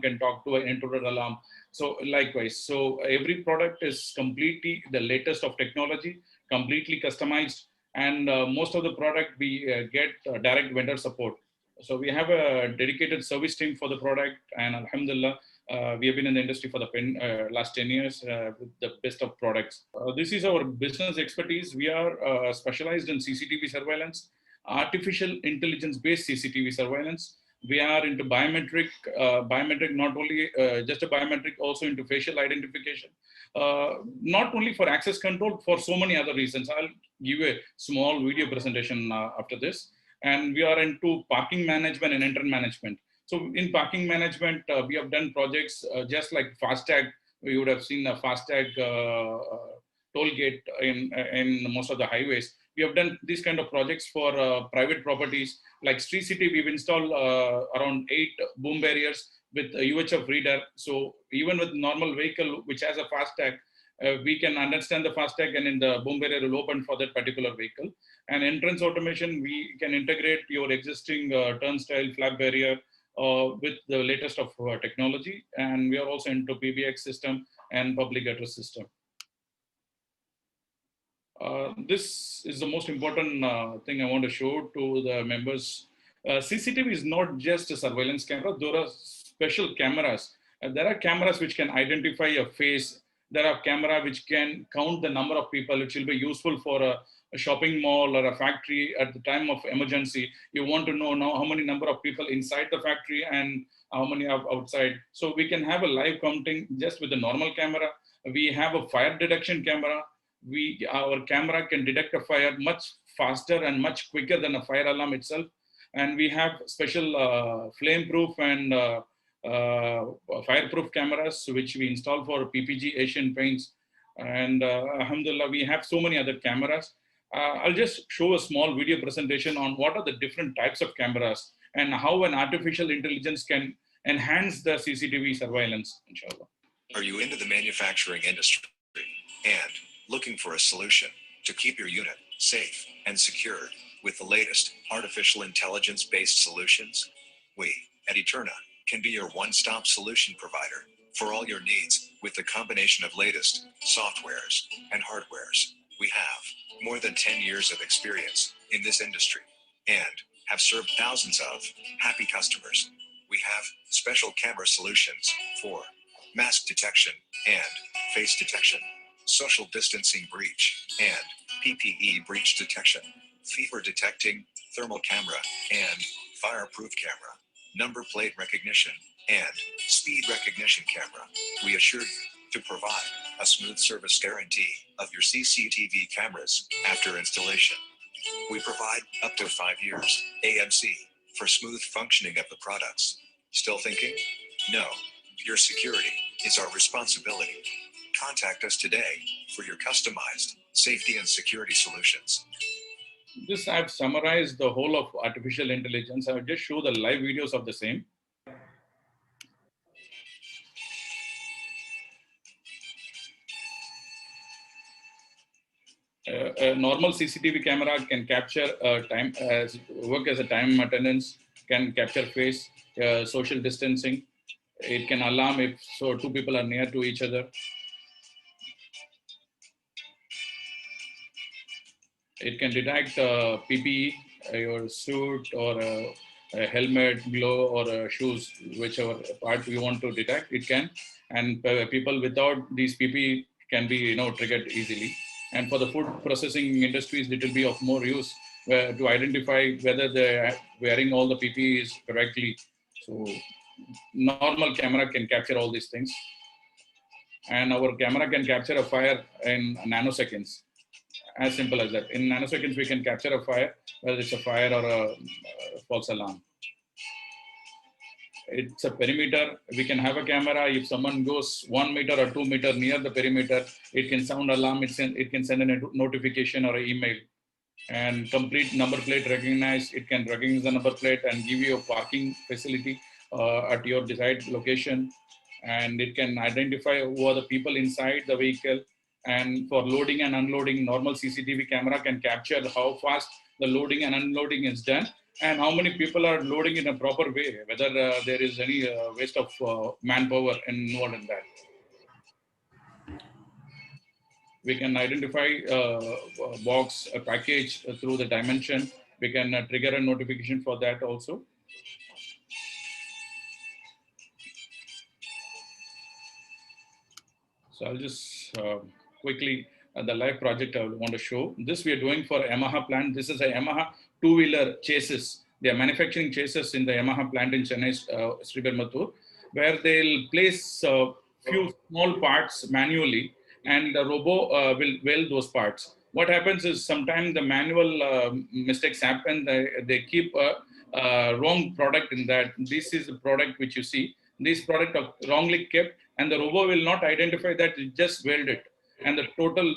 Speaker 6: can talk to an intruder alarm. So likewise, so every product is completely the latest of technology, completely customized, and most of the product we get direct vendor support. So we have a dedicated service team for the product, and alhamdulillah, we have been in the industry for the last 10 years with the best of products. This is our business expertise. We are specialized in CCTV surveillance, artificial intelligence-based CCTV surveillance. We are into biometric, not only just a biometric, also into facial identification. Not only for access control, for so many other reasons. I'll give a small video presentation after this. And we are into parking management and entrance management. So in parking management, we have done projects just like FASTag. You would have seen a FASTag toll gate in most of the highways. We have done these kind of projects for private properties. Like Street City, we've installed around 8 boom barriers with a UHF reader. So even with normal vehicle, which has a FASTag, we can understand the FASTag and in the boom barrier will open for that particular vehicle. And entrance automation, we can integrate your existing turnstile, flap barrier with the latest of technology. And we are also into PBX system and public address system. This is the most important thing I want to show to the members. CCTV is not just a surveillance camera. There are special cameras. There are cameras which can identify a face. There are cameras which can count the number of people, which will be useful for a shopping mall or a factory at the time of emergency. You want to know now how many number of people inside the factory and how many are outside. So we can have a live counting just with a normal camera. We have a fire detection camera. Our camera can detect a fire much faster and much quicker than a fire alarm itself. And we have special flame-proof and fireproof cameras, which we install for PPG Asian Paints. And alhamdulillah, we have so many other cameras. I'll just show a small video presentation on what are the different types of cameras and how an artificial intelligence can enhance the CCTV surveillance, inshallah.
Speaker 7: Are you into the manufacturing industry and looking for a solution to keep your unit safe and secured with the latest artificial intelligence-based solutions? We at Eterna can be your one-stop solution provider for all your needs with the combination of latest softwares and hardwares. We have more than 10 years of experience in this industry and have served thousands of happy customers. We have special camera solutions for mask detection and face detection, social distancing breach and PPE breach detection, fever detecting thermal camera and fireproof camera, number plate recognition and speed recognition camera. We assure you to provide a smooth service guarantee of your CCTV cameras after installation. We provide up to 5 years AMC for smooth functioning of the products. Still thinking? No, your security is our responsibility. Contact us today for your customized safety and security solutions.
Speaker 6: This I've summarized the whole of artificial intelligence. I'll just show the live videos of the same. A normal CCTV camera can capture time, work as a time attendance, can capture face, social distancing. It can alarm if so 2 people are near to each other. It can detect PPE, your suit or a helmet, glove, or shoes, whichever part you want to detect, it can. And people without these PPE can be triggered easily. And for the food processing industries, it will be of more use to identify whether they're wearing all the PPEs correctly. So normal camera can capture all these things. And our camera can capture a fire in nanoseconds. As simple as that. In nanoseconds, we can capture a fire, whether it's a fire or a false alarm. it's a perimeter. We can have a camera. If someone goes 1 meter or 2 meter near the perimeter, it can sound alarm. It can send a notification or an email. And complete number plate recognize. It can recognize the number plate and give you a parking facility at your desired location. And it can identify who are the people inside the vehicle. And for loading and unloading, normal CCTV camera can capture how fast the loading and unloading is done and how many people are loading in a proper way, whether there is any waste of manpower involved in that. We can identify a box, a package through the dimension. We can trigger a notification for that also. So I'll just quickly, the live project I want to show. This we are doing for Yamaha plant. This is a Yamaha two-wheeler chassis. They are manufacturing chassis in the Yamaha plant in Chennai, Sriperumbudur, where they'll place a few small parts manually and the robo will weld those parts. What happens is sometimes the manual mistakes happen. They keep a wrong product in that. This is the product which you see. This product are wrongly kept and the robo will not identify that it just welded. And the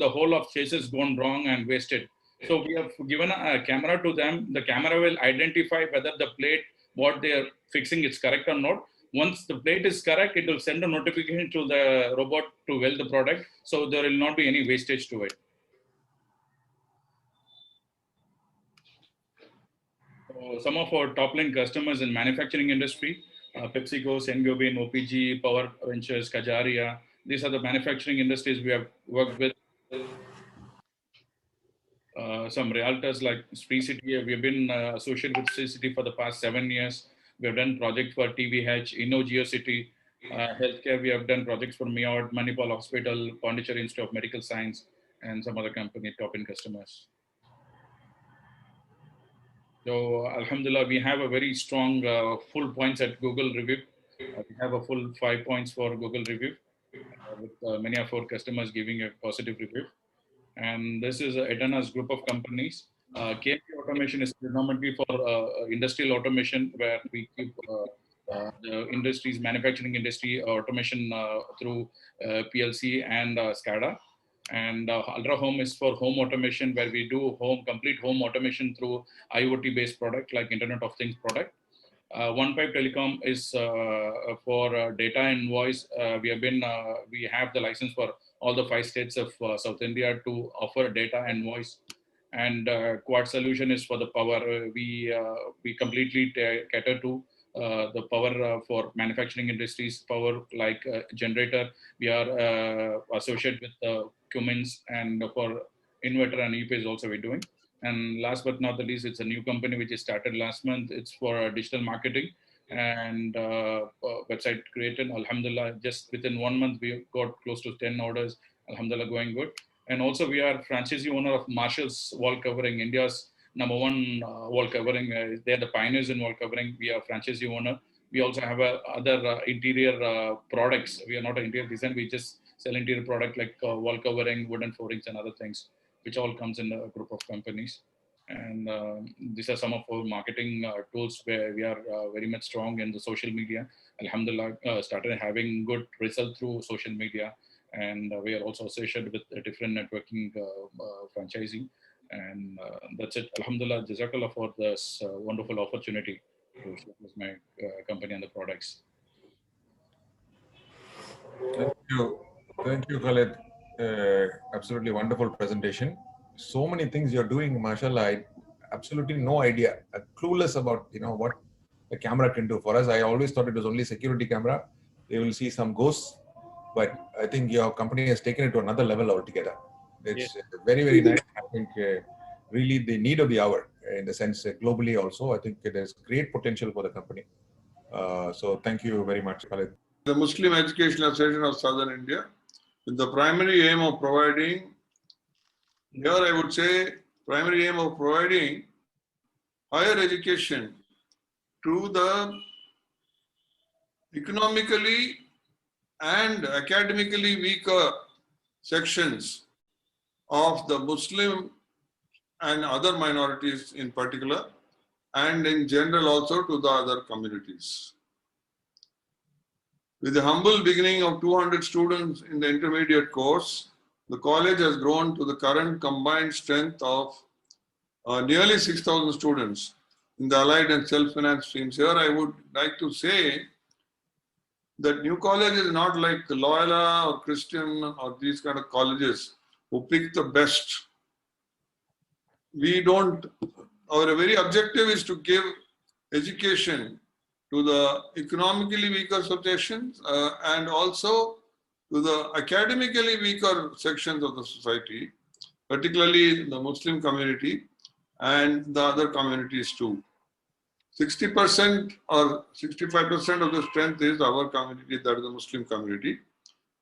Speaker 6: whole of chassis gone wrong and wasted. So we have given a camera to them. The camera will identify whether the plate, what they are fixing is correct or not. Once the plate is correct, it will send a notification to the robot to weld the product. So there will not be any wastage to it. So some of our top line customers in manufacturing industry, PepsiCo, Saint-Gobain, OPG, Power Ventures, Kajaria. These are the manufacturing industries we have worked with. Some realtors like Spree City. We have been associated with Spree City for the past 7 years. We have done projects for TVH, InnoGeoCity, healthcare. We have done projects for Miyawad, Manipal Hospital, Pondicherry Institute of Medical Science, and some other company top in customers. So Alhamdulillah, we have a very strong full points at Google review. We have a full 5 points for Google review with many of our customers giving a positive review. And this is Eterna's group of companies. KMP Automation is predominantly for industrial automation, where we keep the industries, manufacturing industry automation through PLC and SCADA. And Ultra Home is for home automation, where we do complete home automation through IoT-based product like Internet of Things product. One Pipe Telecom is for data and voice. We have the license for all the 5 states of South India to offer data and voice. And Quad Solution is for the power. We completely cater to the power for manufacturing industries, power like generator. We are associated with Cummins, and for inverter and UPS also we're doing. And last but not the least, it's a new company which is started last month. It's for digital marketing and website created. Alhamdulillah, just within 1 month, we got close to 10 orders. Alhamdulillah, going good. And also we are franchisee owner of Marshall's Wall Covering, India's #1 wall covering. They're the pioneers in wall covering. We are franchisee owner. We also have other interior products. We are not an interior design. We just sell interior product like wall covering, wooden floorings and other things, which all comes in a group of companies. And these are some of our marketing tools where we are very much strong in the social media. Alhamdulillah, started having good result through social media. And we are also associated with a different networking franchising. And that's it. Alhamdulillah, Jazakallah for this wonderful opportunity to showcase my company and the products.
Speaker 3: Thank you, Khaled. Absolutely wonderful presentation. So many things you're doing, mashallah. I absolutely no idea. I'm clueless about what the camera can do for us. I always thought it was only security camera. They will see some ghosts, but I think your company has taken it to another level altogether. It's very, very nice. I think really the need of the hour in the sense globally also. I think there's great potential for the company. So thank you very much, Khaled.
Speaker 8: The Muslim Education Association of Southern India, with the primary aim of providing, here I would say, primary aim of providing higher education to the economically and academically weaker sections of the Muslim and other minorities in particular, and in general also to the other communities. With the humble beginning of 200 students in the intermediate course, the college has grown to the current combined strength of nearly 6,000 students in the allied and self-finance streams. Here I would like to say that New College is not like Loyola or Christian or these kind of colleges who pick the best. We don't, our very objective is to give education to the economically weaker sections and also to the academically weaker sections of the society, particularly the Muslim community and the other communities too. 60% or 65% of the strength is our community, that is the Muslim community,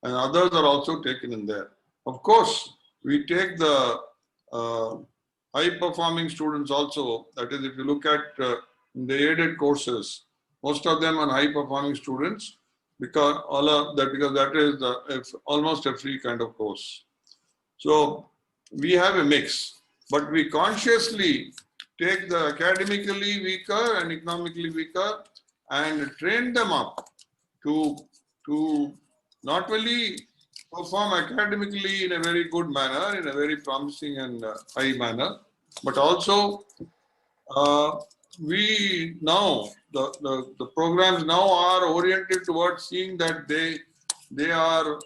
Speaker 8: and others are also taken in there. Of course, we take the high-performing students also. That is, if you look at the aided courses, most of them are high-performing students because that is almost a free kind of course. So we have a mix, but we consciously take the academically weaker and economically weaker and train them up to not only perform academically in a very good manner, in a very promising and high manner, but also we now, the programs now are oriented towards seeing that they are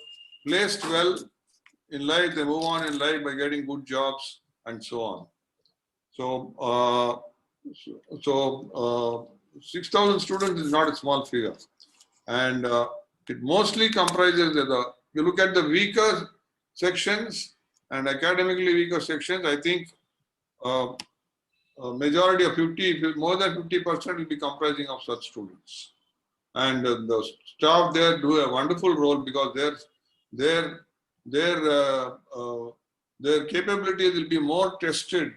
Speaker 8: placed well in life, they move on in life by getting good jobs and so on. So, 6,000 students is not a small figure, and it mostly comprises you look at the weaker sections and academically weaker sections. I think a majority of more than 50% will be comprising of such students, and the staff there do a wonderful role because their capabilities will be more tested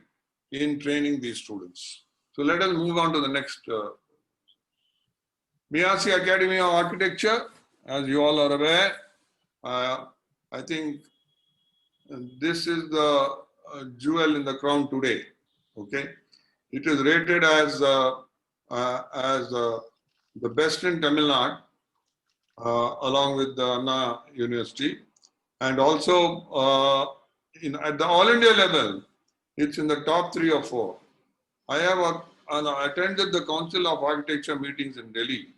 Speaker 8: in training these students. So let us move on to the next. Miyasi Academy of Architecture, as you all are aware, I think this is the jewel in the crown today. Okay, it is rated as the best in Tamil Nadu, along with the Anna University, and also at the All India level, it's in the top 3 or 4. I have attended the Council of Architecture meetings in Delhi,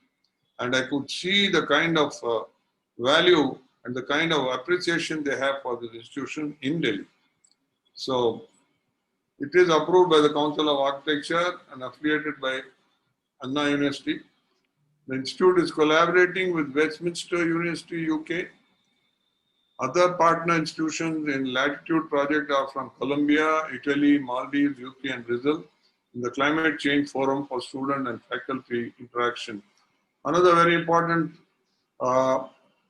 Speaker 8: and I could see the kind of value and the kind of appreciation they have for this institution in Delhi. So it is approved by the Council of Architecture and affiliated by Anna University. The institute is collaborating with Westminster University, UK. Other partner institutions in Latitude project are from Colombia, Italy, Maldives, UK, and Brazil in the Climate Change Forum for Student and Faculty Interaction. Another very important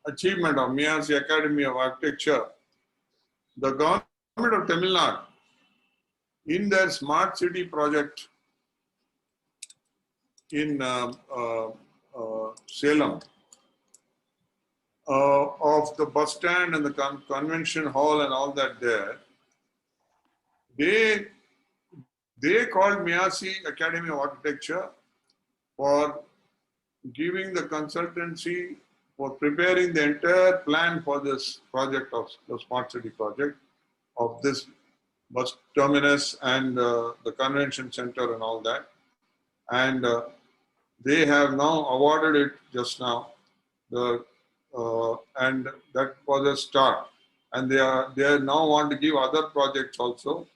Speaker 8: achievement of Miyasi Academy of Architecture, the government of Tamil Nadu, in their Smart City project in Salem, of the bus stand and the convention hall and all that there, they called Miyasi Academy of Architecture for giving the consultancy for preparing the entire plan for this project of the Smart City project of this bus terminus and the convention center and all that. And they have now awarded it just now. And that was a start. And they now want to give other projects also.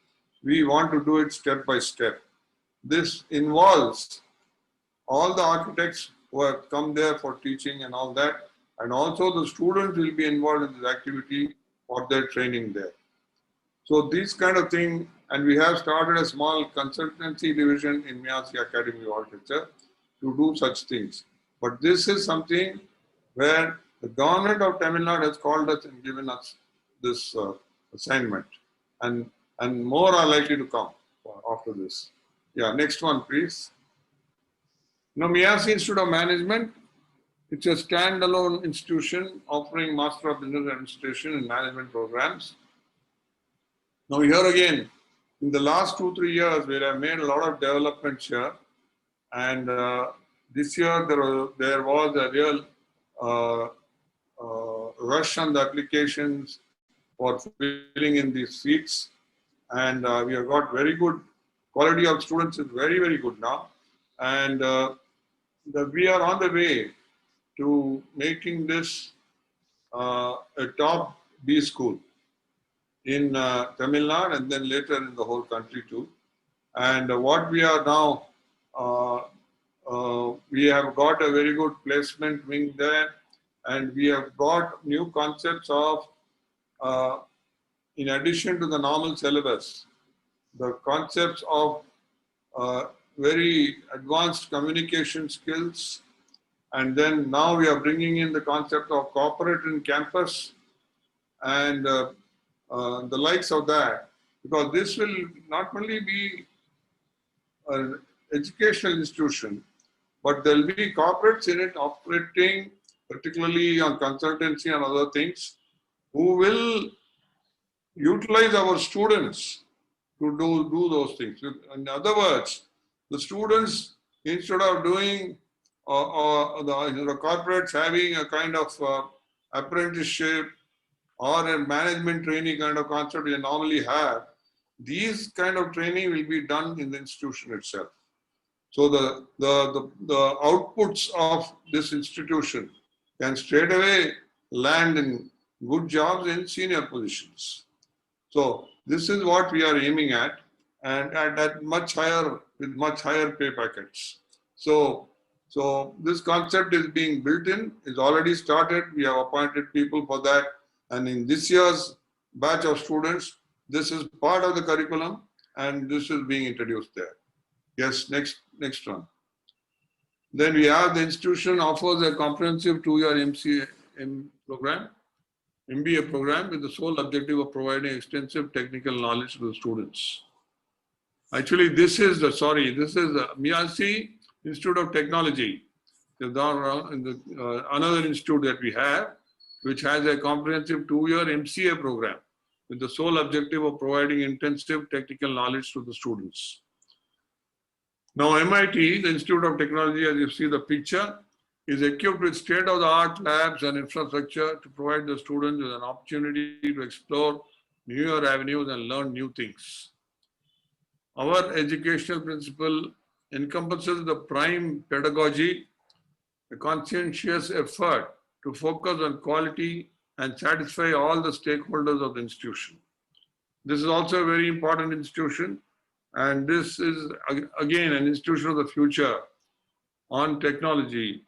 Speaker 8: We want to do it step by step. This involves all the architects who have come there for teaching and all that, and also the students will be involved in this activity for their training there. So these kind of thing, and we have started a small consultancy division in Miyasi Academy of Architecture to do such things. But this is something where the government of Tamil Nadu has called us and given us this assignment, and more are likely to come after this. Yeah, next one, please. Now, Miyasi Institute of Management, it's a standalone institution offering Master of Business Administration and Management programs. Now, here again, in the last 2-3 years, we have made a lot of developments here, and this year there was a real rush on the applications for filling in these seats, and we have got very good quality of students is very, very good now, and we are on the way to making this a top B school in Tamil Nadu and then later in the whole country too. And what we are now, we have got a very good placement wing there, and we have got new concepts of, in addition to the normal syllabus, the concepts of very advanced communication skills. And then now we are bringing in the concept of corporate in campus and the likes of that, because this will not only be an educational institution, but there will be corporates in it operating, particularly on consultancy and other things, who will utilize our students to do those things. In other words, the students, instead of doing the corporates having a kind of apprenticeship or a management training kind of concept they normally have, these kind of training will be done in the institution itself. So the outputs of this institution can straight away land in good jobs in senior positions. So this is what we are aiming at, and at much higher, with much higher pay packets. So this concept is being built in, is already started. We have appointed people for that. And in this year's batch of students, this is part of the curriculum and this is being introduced there. Yes, next one. Then we have the institution offers a comprehensive 2-year MBA program with the sole objective of providing extensive technical knowledge to the students. Actually, this is the Miyasi Institute of Technology, another institute that we have, which has a comprehensive 2-year MCA program with the sole objective of providing intensive technical knowledge to the students. Now, MIT, the Institute of Technology, as you see the picture, is equipped with state-of-the-art labs and infrastructure to provide the students with an opportunity to explore newer avenues and learn new things. Our educational principle encompasses the prime pedagogy, a conscientious effort to focus on quality and satisfy all the stakeholders of the institution. This is also a very important institution, and this is again an institution of the future on technology,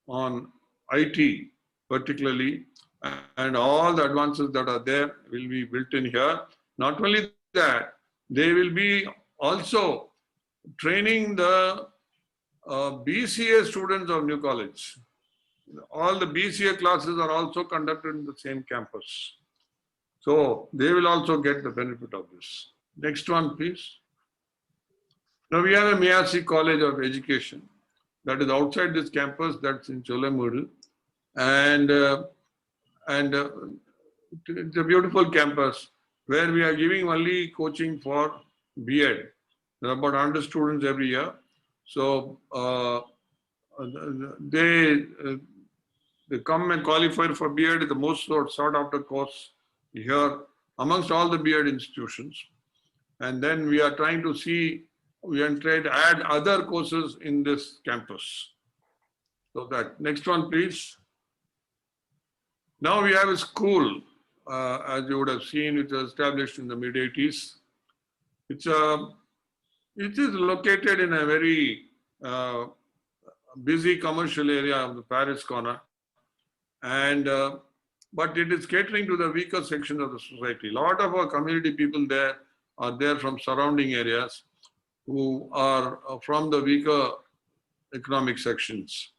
Speaker 8: on IT particularly, and all the advances that are there will be built in here. Not only that, they will be also training the BCA students of New College. All the BCA classes are also conducted in the same campus. So they will also get the benefit of this. Next one, please. Now we have a Miyasi College of Education that is outside this campus, that's in Cholamudu. And it's a beautiful campus where we are giving only coaching for B.Ed. There are about 100 students every year. So they come and qualify for B.Ed. Is the most sought after course here amongst all the B.Ed institutions. And then we are trying to see, we are trying to add other courses in this campus. So that, next one please. Now we have a school, as you would have seen, it was established in the mid-80s. It is located in a very busy commercial area of the Paris corner, and but it is catering to the weaker sections of the society. A lot of our community people there are there from surrounding areas who are from the weaker economic sections.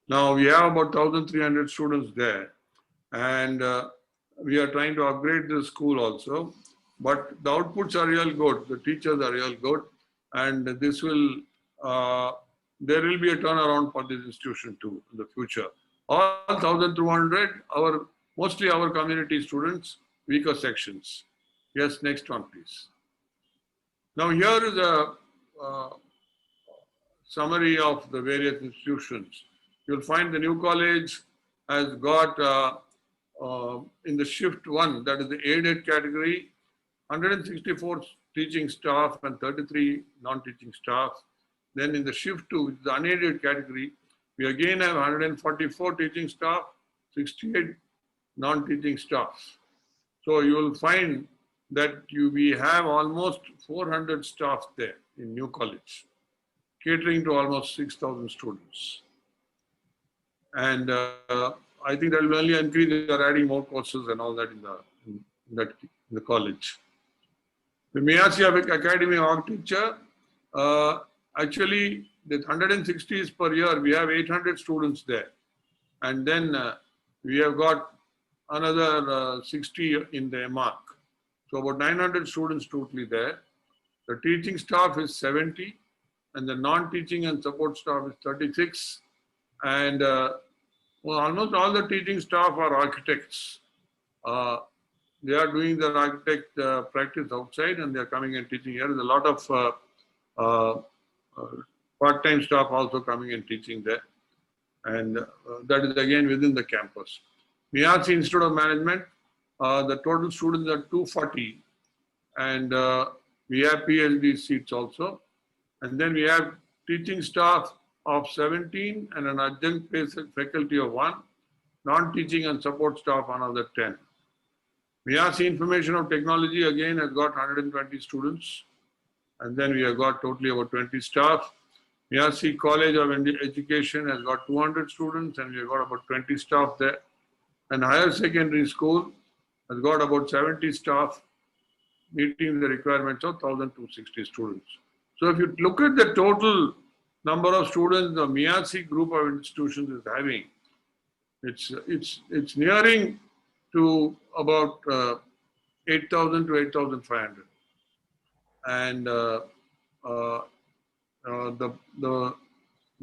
Speaker 8: Now we have about 1,300 students there, and we are trying to upgrade the school also. But the outputs are real good, the teachers are real good, and this will, there will be a turnaround for this institution too in the future. All 1,200, mostly our community students, weaker sections. Yes, next one please. Now here is a summary of the various institutions. You'll find the New College has got in the shift 1, that is the aided category, 164 teaching staff and 33 non-teaching staff. Then in the shift 2, which is the unaided category, we again have 144 teaching staff, 68 non-teaching staff. So you will find that we have almost 400 staff there in New College, catering to almost 6,000 students. And I think that will only increase. They are adding more courses and all that in the college. The Miyasi Academy of Architecture, actually, the 160 is per year. We have 800 students there. And then we have got another 60 in the MARC. So about 900 students totally there. The teaching staff is 70 and the non-teaching and support staff is 36. And well, almost all the teaching staff are architects. They are doing their architect practice outside and they are coming and teaching here. There's a lot of part-time staff also coming and teaching there. And that is again within the campus. Miyasi Institute of Management, the total students are 240. And we have PhD seats also. And then we have teaching staff of 17 and an adjunct faculty of 1, non-teaching and support staff another 10. Miyasi Information of Technology again has got 120 students. And then we have got totally about 20 staff. Miyasi College of Education has got 200 students and we have got about 20 staff there. And Higher Secondary School has got about 70 staff, meeting the requirements of 1,260 students. So if you look at the total number of students the Miyasi group of institutions is having, it's nearing to about 8,000 to 8,500. And the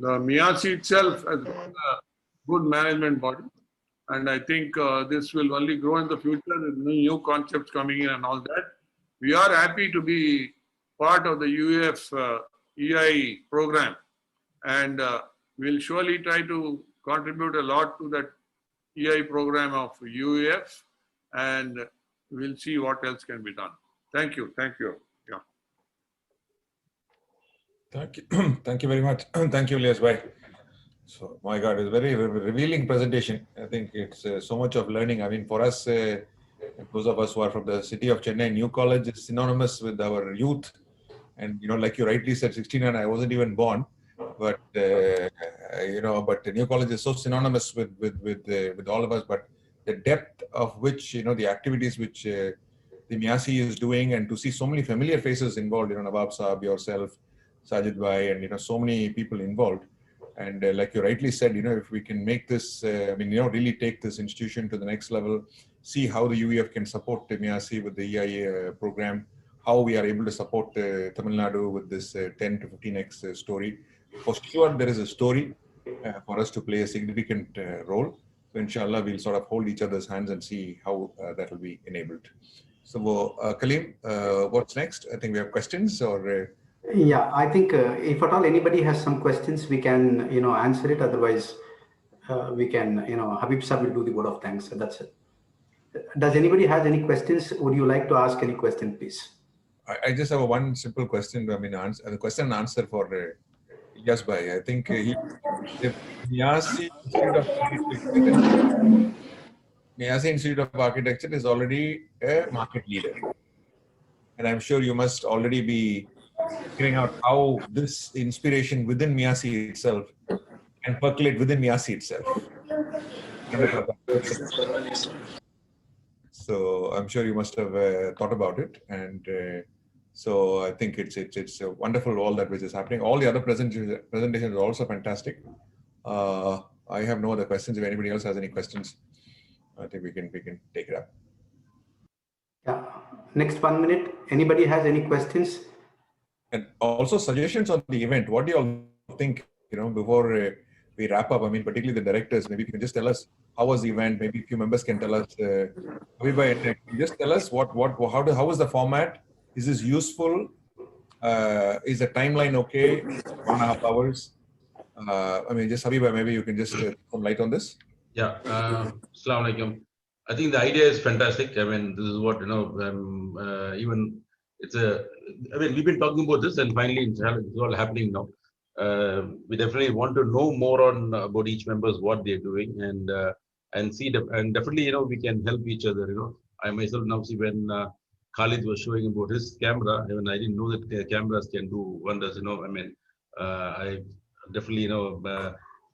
Speaker 8: Miyasi itself has got a good management body. And I think this will only grow in the future with new concepts coming in and all that. We are happy to be part of the UEF EI program. And we'll surely try to contribute a lot to that EI program of UEF. And we'll see what else can be done. Thank you. Thank you. Yeah.
Speaker 3: Thank you. Thank you very much. Thank you, Ilyas bhai. So, my God, it's a very revealing presentation. I think it's so much of learning. I mean, for us, those of us who are from the city of Chennai, New College is synonymous with our youth. And, you know, like you rightly said, 69, I wasn't even born. But, you know, but the New College is so synonymous with all of us. But the depth of which, you know, the activities which the Miyasi is doing, and to see so many familiar faces involved, you know, Nawab Saab, yourself, Sajid bhai, and, you know, so many people involved. And like you rightly said, you know, if we can make this, I mean, you know, really take this institution to the next level, see how the UEF can support the Miyasi with the EI program, how we are able to support Tamil Nadu with this 10 to 15x story. For sure, there is a story for us to play a significant role. So inshallah, we'll sort of hold each other's hands and see how that will be enabled. So Kaleem, what's next? I think we have questions or...
Speaker 1: Yeah, I think if at all anybody has some questions, we can, you know, answer it. Otherwise, we can, you know, Habib Sahib will do the word of thanks. So that's it. Does anybody have any questions? Would you like to ask any question, please?
Speaker 3: I just have one simple question. I mean, a question and answer for Ilyas bhai. I think the Miyasi Institute of Architecture is already a market leader. And I'm sure you must already be figuring out how this inspiration within Miyasi itself can percolate within Miyasi itself. So I'm sure you must have thought about it, and so I think it's wonderful all that which is happening. All the other presentations are also fantastic. I have no other questions. If anybody else has any questions, I think we can take it up.
Speaker 1: Yeah. Next 1 minute. Anybody has any questions?
Speaker 3: And also suggestions on the event. What do you all think, you know, before we wrap up? I mean, particularly the directors, maybe you can just tell us how was the event. Maybe a few members can tell us. Just tell us how was the format? Is this useful? Is the timeline okay? 1.5 hours? I mean, just Habiba, maybe you can just put some light on this.
Speaker 9: Yeah, Assalamu alaikum. I think the idea is fantastic. I mean, this is what, even it's a, I mean, we've been talking about this and finally it's all happening now. We definitely want to know more on about each members, what they're doing and see, and definitely, we can help each other, I myself now see when Khalid was showing about his camera, even I didn't know that cameras can do wonders, I mean, I definitely,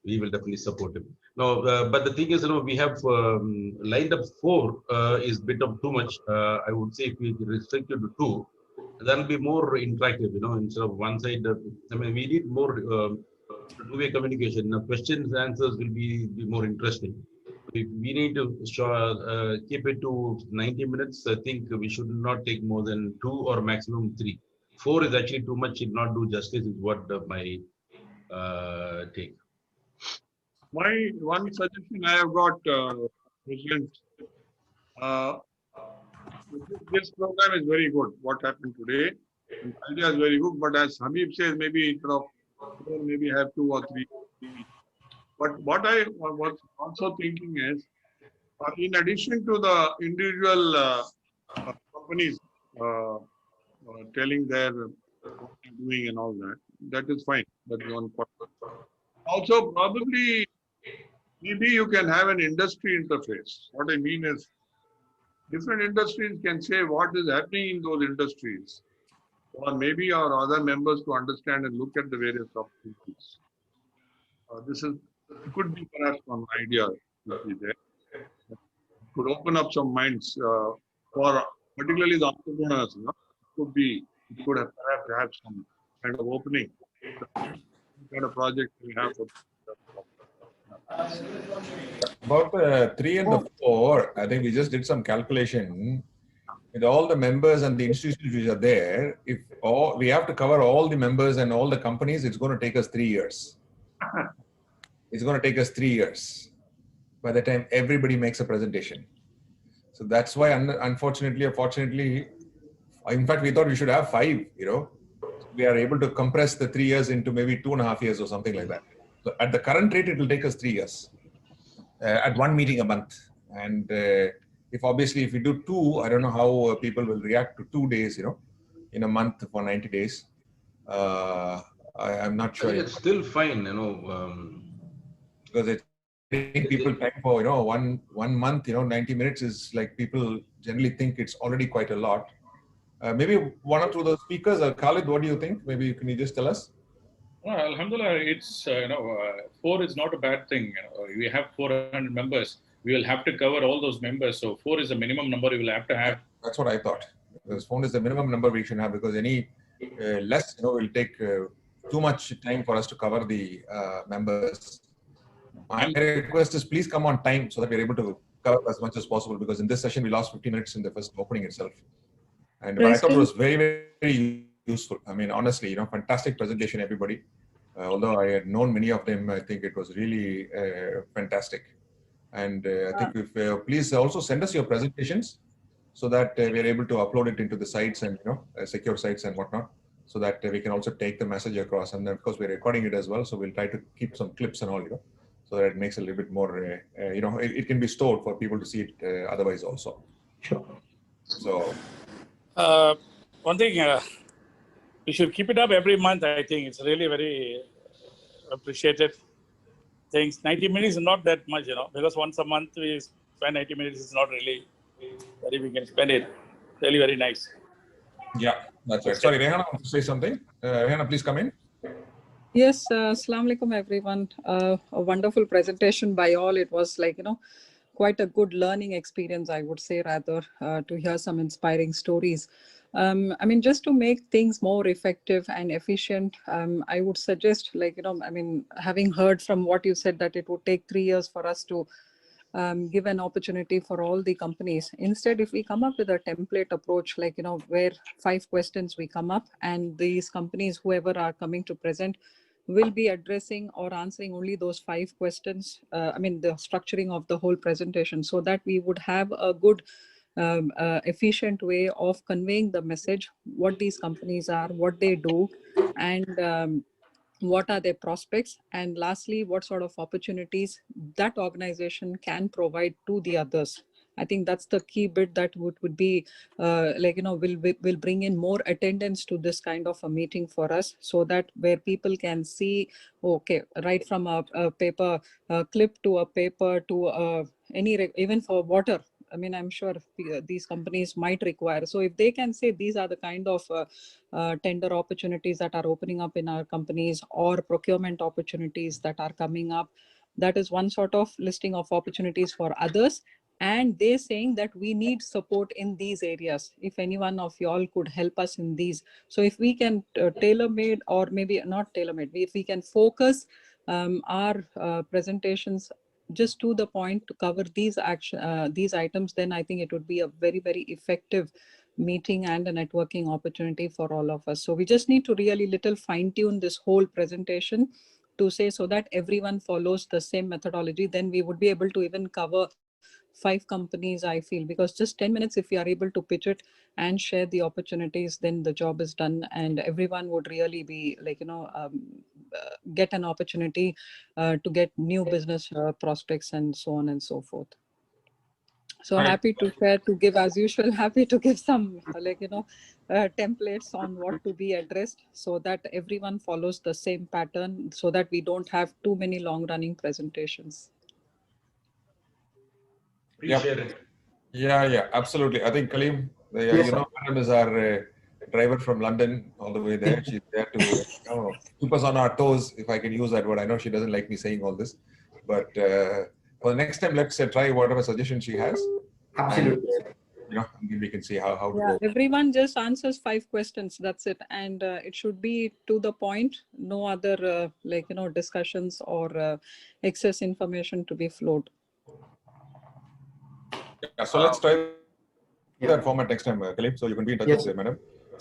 Speaker 9: we will definitely support him. No, but the thing is, we have lined up 4 is bit of too much. I would say if we restrict it to 2, that'll be more interactive, instead of one side. I mean, we need more two-way communication. Now, questions, answers will be more interesting. If we need to keep it to 90 minutes, I think we should not take more than 2 or maximum 3. 4 is actually too much. It not do justice is what my take.
Speaker 8: My one suggestion I have got, President, uh, this program is very good. What happened today, the idea is very good. But as Habib says, maybe instead of 4, maybe have 2 or 3. But what I was also thinking is, in addition to the individual companies telling their what they're doing and all that, that is fine. That is one part. Also, probably, maybe you can have an industry interface. What I mean is, different industries can say what is happening in those industries, or maybe our other members to understand and look at the various opportunities. This is could be perhaps one idea would be there. Could open up some minds for particularly the entrepreneurs. It could have perhaps have some kind of opening, kind of project we have for.
Speaker 3: About the 3 and the 4, I think we just did some calculation. With all the members and the institutions which are there, if we have to cover all the members and all the companies, it's going to take us 3 years. It's going to take us 3 years by the time everybody makes a presentation. So that's why, unfortunately or fortunately, in fact, we thought we should have 5, we are able to compress the 3 years into maybe 2.5 years or something like that. So at the current rate, it will take us 3 years at one meeting a month. And if we do 2, I don't know how people will react to 2 days, in a month for 90 days. I'm not sure.
Speaker 9: It's still fine,
Speaker 3: because it's taking people time for, one month, 90 minutes is like people generally think it's already quite a lot. Maybe 1 or 2 of the speakers, Khalid, what do you think? Maybe can you just tell us?
Speaker 6: Well, Alhamdulillah, it's 4 is not a bad thing. We have 400 members. We will have to cover all those members. So 4 is the minimum number we will have to have.
Speaker 3: That's what I thought. Because 4 is the minimum number we should have, because any less, will take too much time for us to cover the members. My request is please come on time so that we're able to cover as much as possible, because in this session we lost 50 minutes in the first opening itself. And but I thought it was very, very useful. I mean, honestly, fantastic presentation, everybody. Although I had known many of them, I think it was really fantastic. And I think if please also send us your presentations so that we are able to upload it into the sites and secure sites and whatnot, so that we can also take the message across. And then of course we're recording it as well, so we'll try to keep some clips and all, so that it makes a little bit more, it can be stored for people to see it otherwise also.
Speaker 1: Sure.
Speaker 3: So.
Speaker 10: One thing, we should keep it up every month. I think it's really very appreciated. Things 90 minutes is not that much, because once a month we spend 90 minutes. Is not really very. We can spend it. Really very nice.
Speaker 3: Yeah, that's right. Sorry, Rehana, want to say something? Rehana, please come in.
Speaker 11: Yes, Assalamu alaikum, everyone. A wonderful presentation by all. It was like, quite a good learning experience, I would say, rather, to hear some inspiring stories. I mean, just to make things more effective and efficient, I would suggest, having heard from what you said that it would take 3 years for us to give an opportunity for all the companies. Instead, if we come up with a template approach, where 5 questions we come up, and these companies, whoever are coming to present, will be addressing or answering only those 5 questions. The structuring of the whole presentation, so that we would have a good efficient way of conveying the message, what these companies are, what they do, and what are their prospects, and lastly, what sort of opportunities that organization can provide to the others. I think that's the key bit that would be will bring in more attendance to this kind of a meeting for us, so that where people can see, okay, right from a paper clip to a paper to even for water. I mean, I'm sure these companies might require. So if they can say these are the kind of tender opportunities that are opening up in our companies, or procurement opportunities that are coming up, that is one sort of listing of opportunities for others. And they saying that we need support in these areas. If any one of y'all could help us in these. So if we can tailor-made, or maybe not tailor-made, if we can focus our presentations just to the point to cover these items, then I think it would be a very, very effective meeting and a networking opportunity for all of us. So we just need to really little fine tune this whole presentation to say, so that everyone follows the same methodology. Then we would be able to even cover 5 companies, I feel, because just 10 minutes, if we are able to pitch it and share the opportunities, then the job is done, and everyone would really be get an opportunity to get new business prospects and so on and so forth. So
Speaker 3: Right.
Speaker 11: happy to share, to give as usual, happy to give some templates on what to be addressed, so that everyone follows the same pattern, so that we don't have too many long running presentations.
Speaker 9: Please share it.
Speaker 3: Yeah, absolutely. I think Kaleem,
Speaker 1: Yes, sir.
Speaker 3: Madam is our driver from London all the way there. She's there to keep us on our toes, if I can use that word. I know she doesn't like me saying all this, but for the next time, let's try whatever suggestion she has.
Speaker 1: Absolutely.
Speaker 3: And, we can see how to
Speaker 11: Yeah,
Speaker 3: go.
Speaker 11: everyone just answers 5 questions. That's it, and it should be to the point. No other discussions or excess information to be flowed.
Speaker 3: Yeah, so let's try that format next time, Kaleem. So you can be in touch
Speaker 1: Yes,
Speaker 3: with Madam.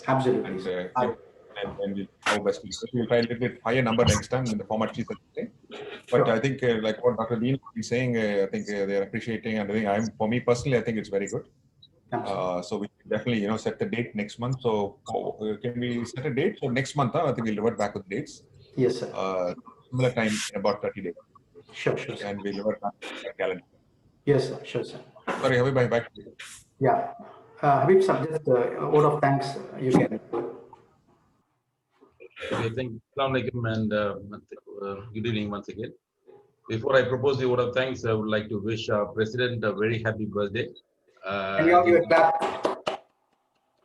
Speaker 1: absolutely.
Speaker 3: And we'll how best we'll try a little bit higher number next time in the format she's saying. But
Speaker 1: Sure.
Speaker 3: I think like what Dr. Dean is saying, I think they're appreciating and doing. For me personally, I think it's very good. So we can definitely set the date next month. So can we set a date? So next month, I think we'll revert back with dates.
Speaker 1: Yes, sir.
Speaker 3: Similar time in about 30 days.
Speaker 1: Sure, sir.
Speaker 3: And we'll revert back to our calendar.
Speaker 1: Yes, sir. Sure, sir.
Speaker 3: Sorry, Habib, back to you.
Speaker 1: Yeah. Habib, sir, just a word of thanks. You can.
Speaker 9: Okay, thank you. Assalamu alaikum, and good evening once again. Before I propose the word of thanks, I would like to wish our president a very happy birthday.
Speaker 1: Can you all give a clap?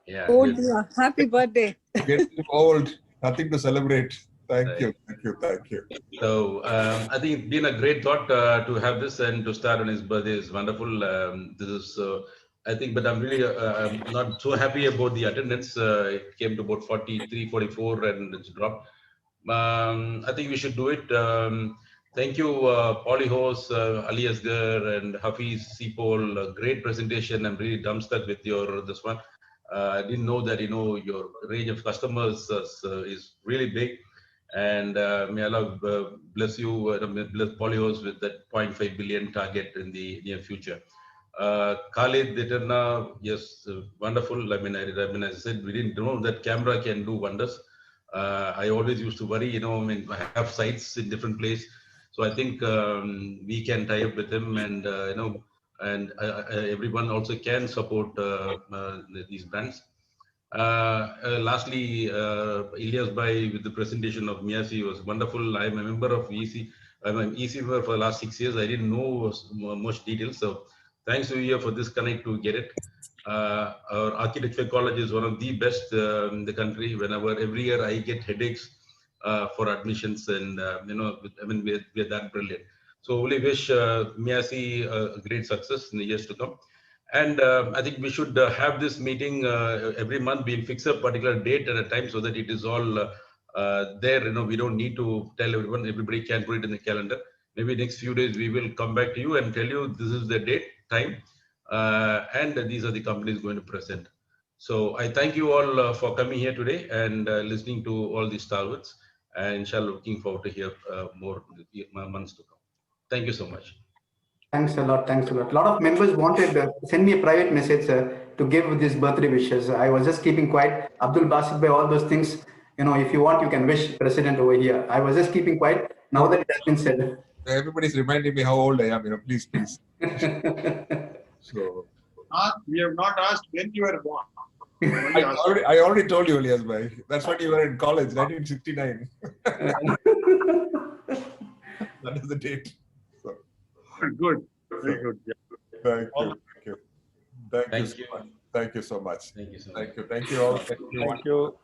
Speaker 9: Yeah.
Speaker 11: Oh dear, happy birthday.
Speaker 3: Getting old, nothing to celebrate. Thank you.
Speaker 9: So I think it's been a great thought to have this and to start on his birthday is wonderful. This is, I think, but I'm really I'm not so happy about the attendance. It came to about 43, 44 and it's dropped. I think we should do it. Thank you, Polyhos, Ali Asgar and Hafiz Sipol. Great presentation. I'm really dumbstruck with this one. I didn't know that, your range of customers is really big. And may Allah bless you, bless Polyhos with that 0.5 billion target in the near future. Khalid Eterna, yes, wonderful. I mean, as I said, we didn't know that camera can do wonders. I always used to worry, I have sites in different places. So I think we can tie up with him and, and everyone also can support these brands. Lastly, Ilyas Bhai with the presentation of Miasi was wonderful. I'm a member of EC. I'm an EC member for the last 6 years. I didn't know much details. So thanks to you for this connect to get it. Our architecture college is one of the best in the country. Every year I get headaches for admissions, and we're that brilliant. So only wish Miasi a great success in the years to come. And I think we should have this meeting every month. We'll fix a particular date and a time so that it is all there. We don't need to tell everyone. Everybody can put it in the calendar. Maybe next few days we will come back to you and tell you this is the date, time, and these are the companies going to present. So I thank you all for coming here today and listening to all these stalwarts. And inshallah, looking forward to hear more months to come. Thank you so much.
Speaker 1: Thanks a lot. A lot of members wanted to send me a private message to give these birthday wishes. I was just keeping quiet. Abdul Basit by all those things. if you want, you can wish President over here. I was just keeping quiet. Now that it has been said.
Speaker 3: Everybody's reminding me how old I am. Please, please. So
Speaker 12: We have not asked when you were born.
Speaker 3: I already told you, Elias bhai. That's when you were in college, 1969. That is the date. So.
Speaker 12: Good. Very good. Yeah.
Speaker 3: Thank you. Thank you.
Speaker 9: Thank you.
Speaker 3: Thank you so much.
Speaker 9: Thank you so much.
Speaker 3: Thank you. Thank you all.
Speaker 4: Thank you.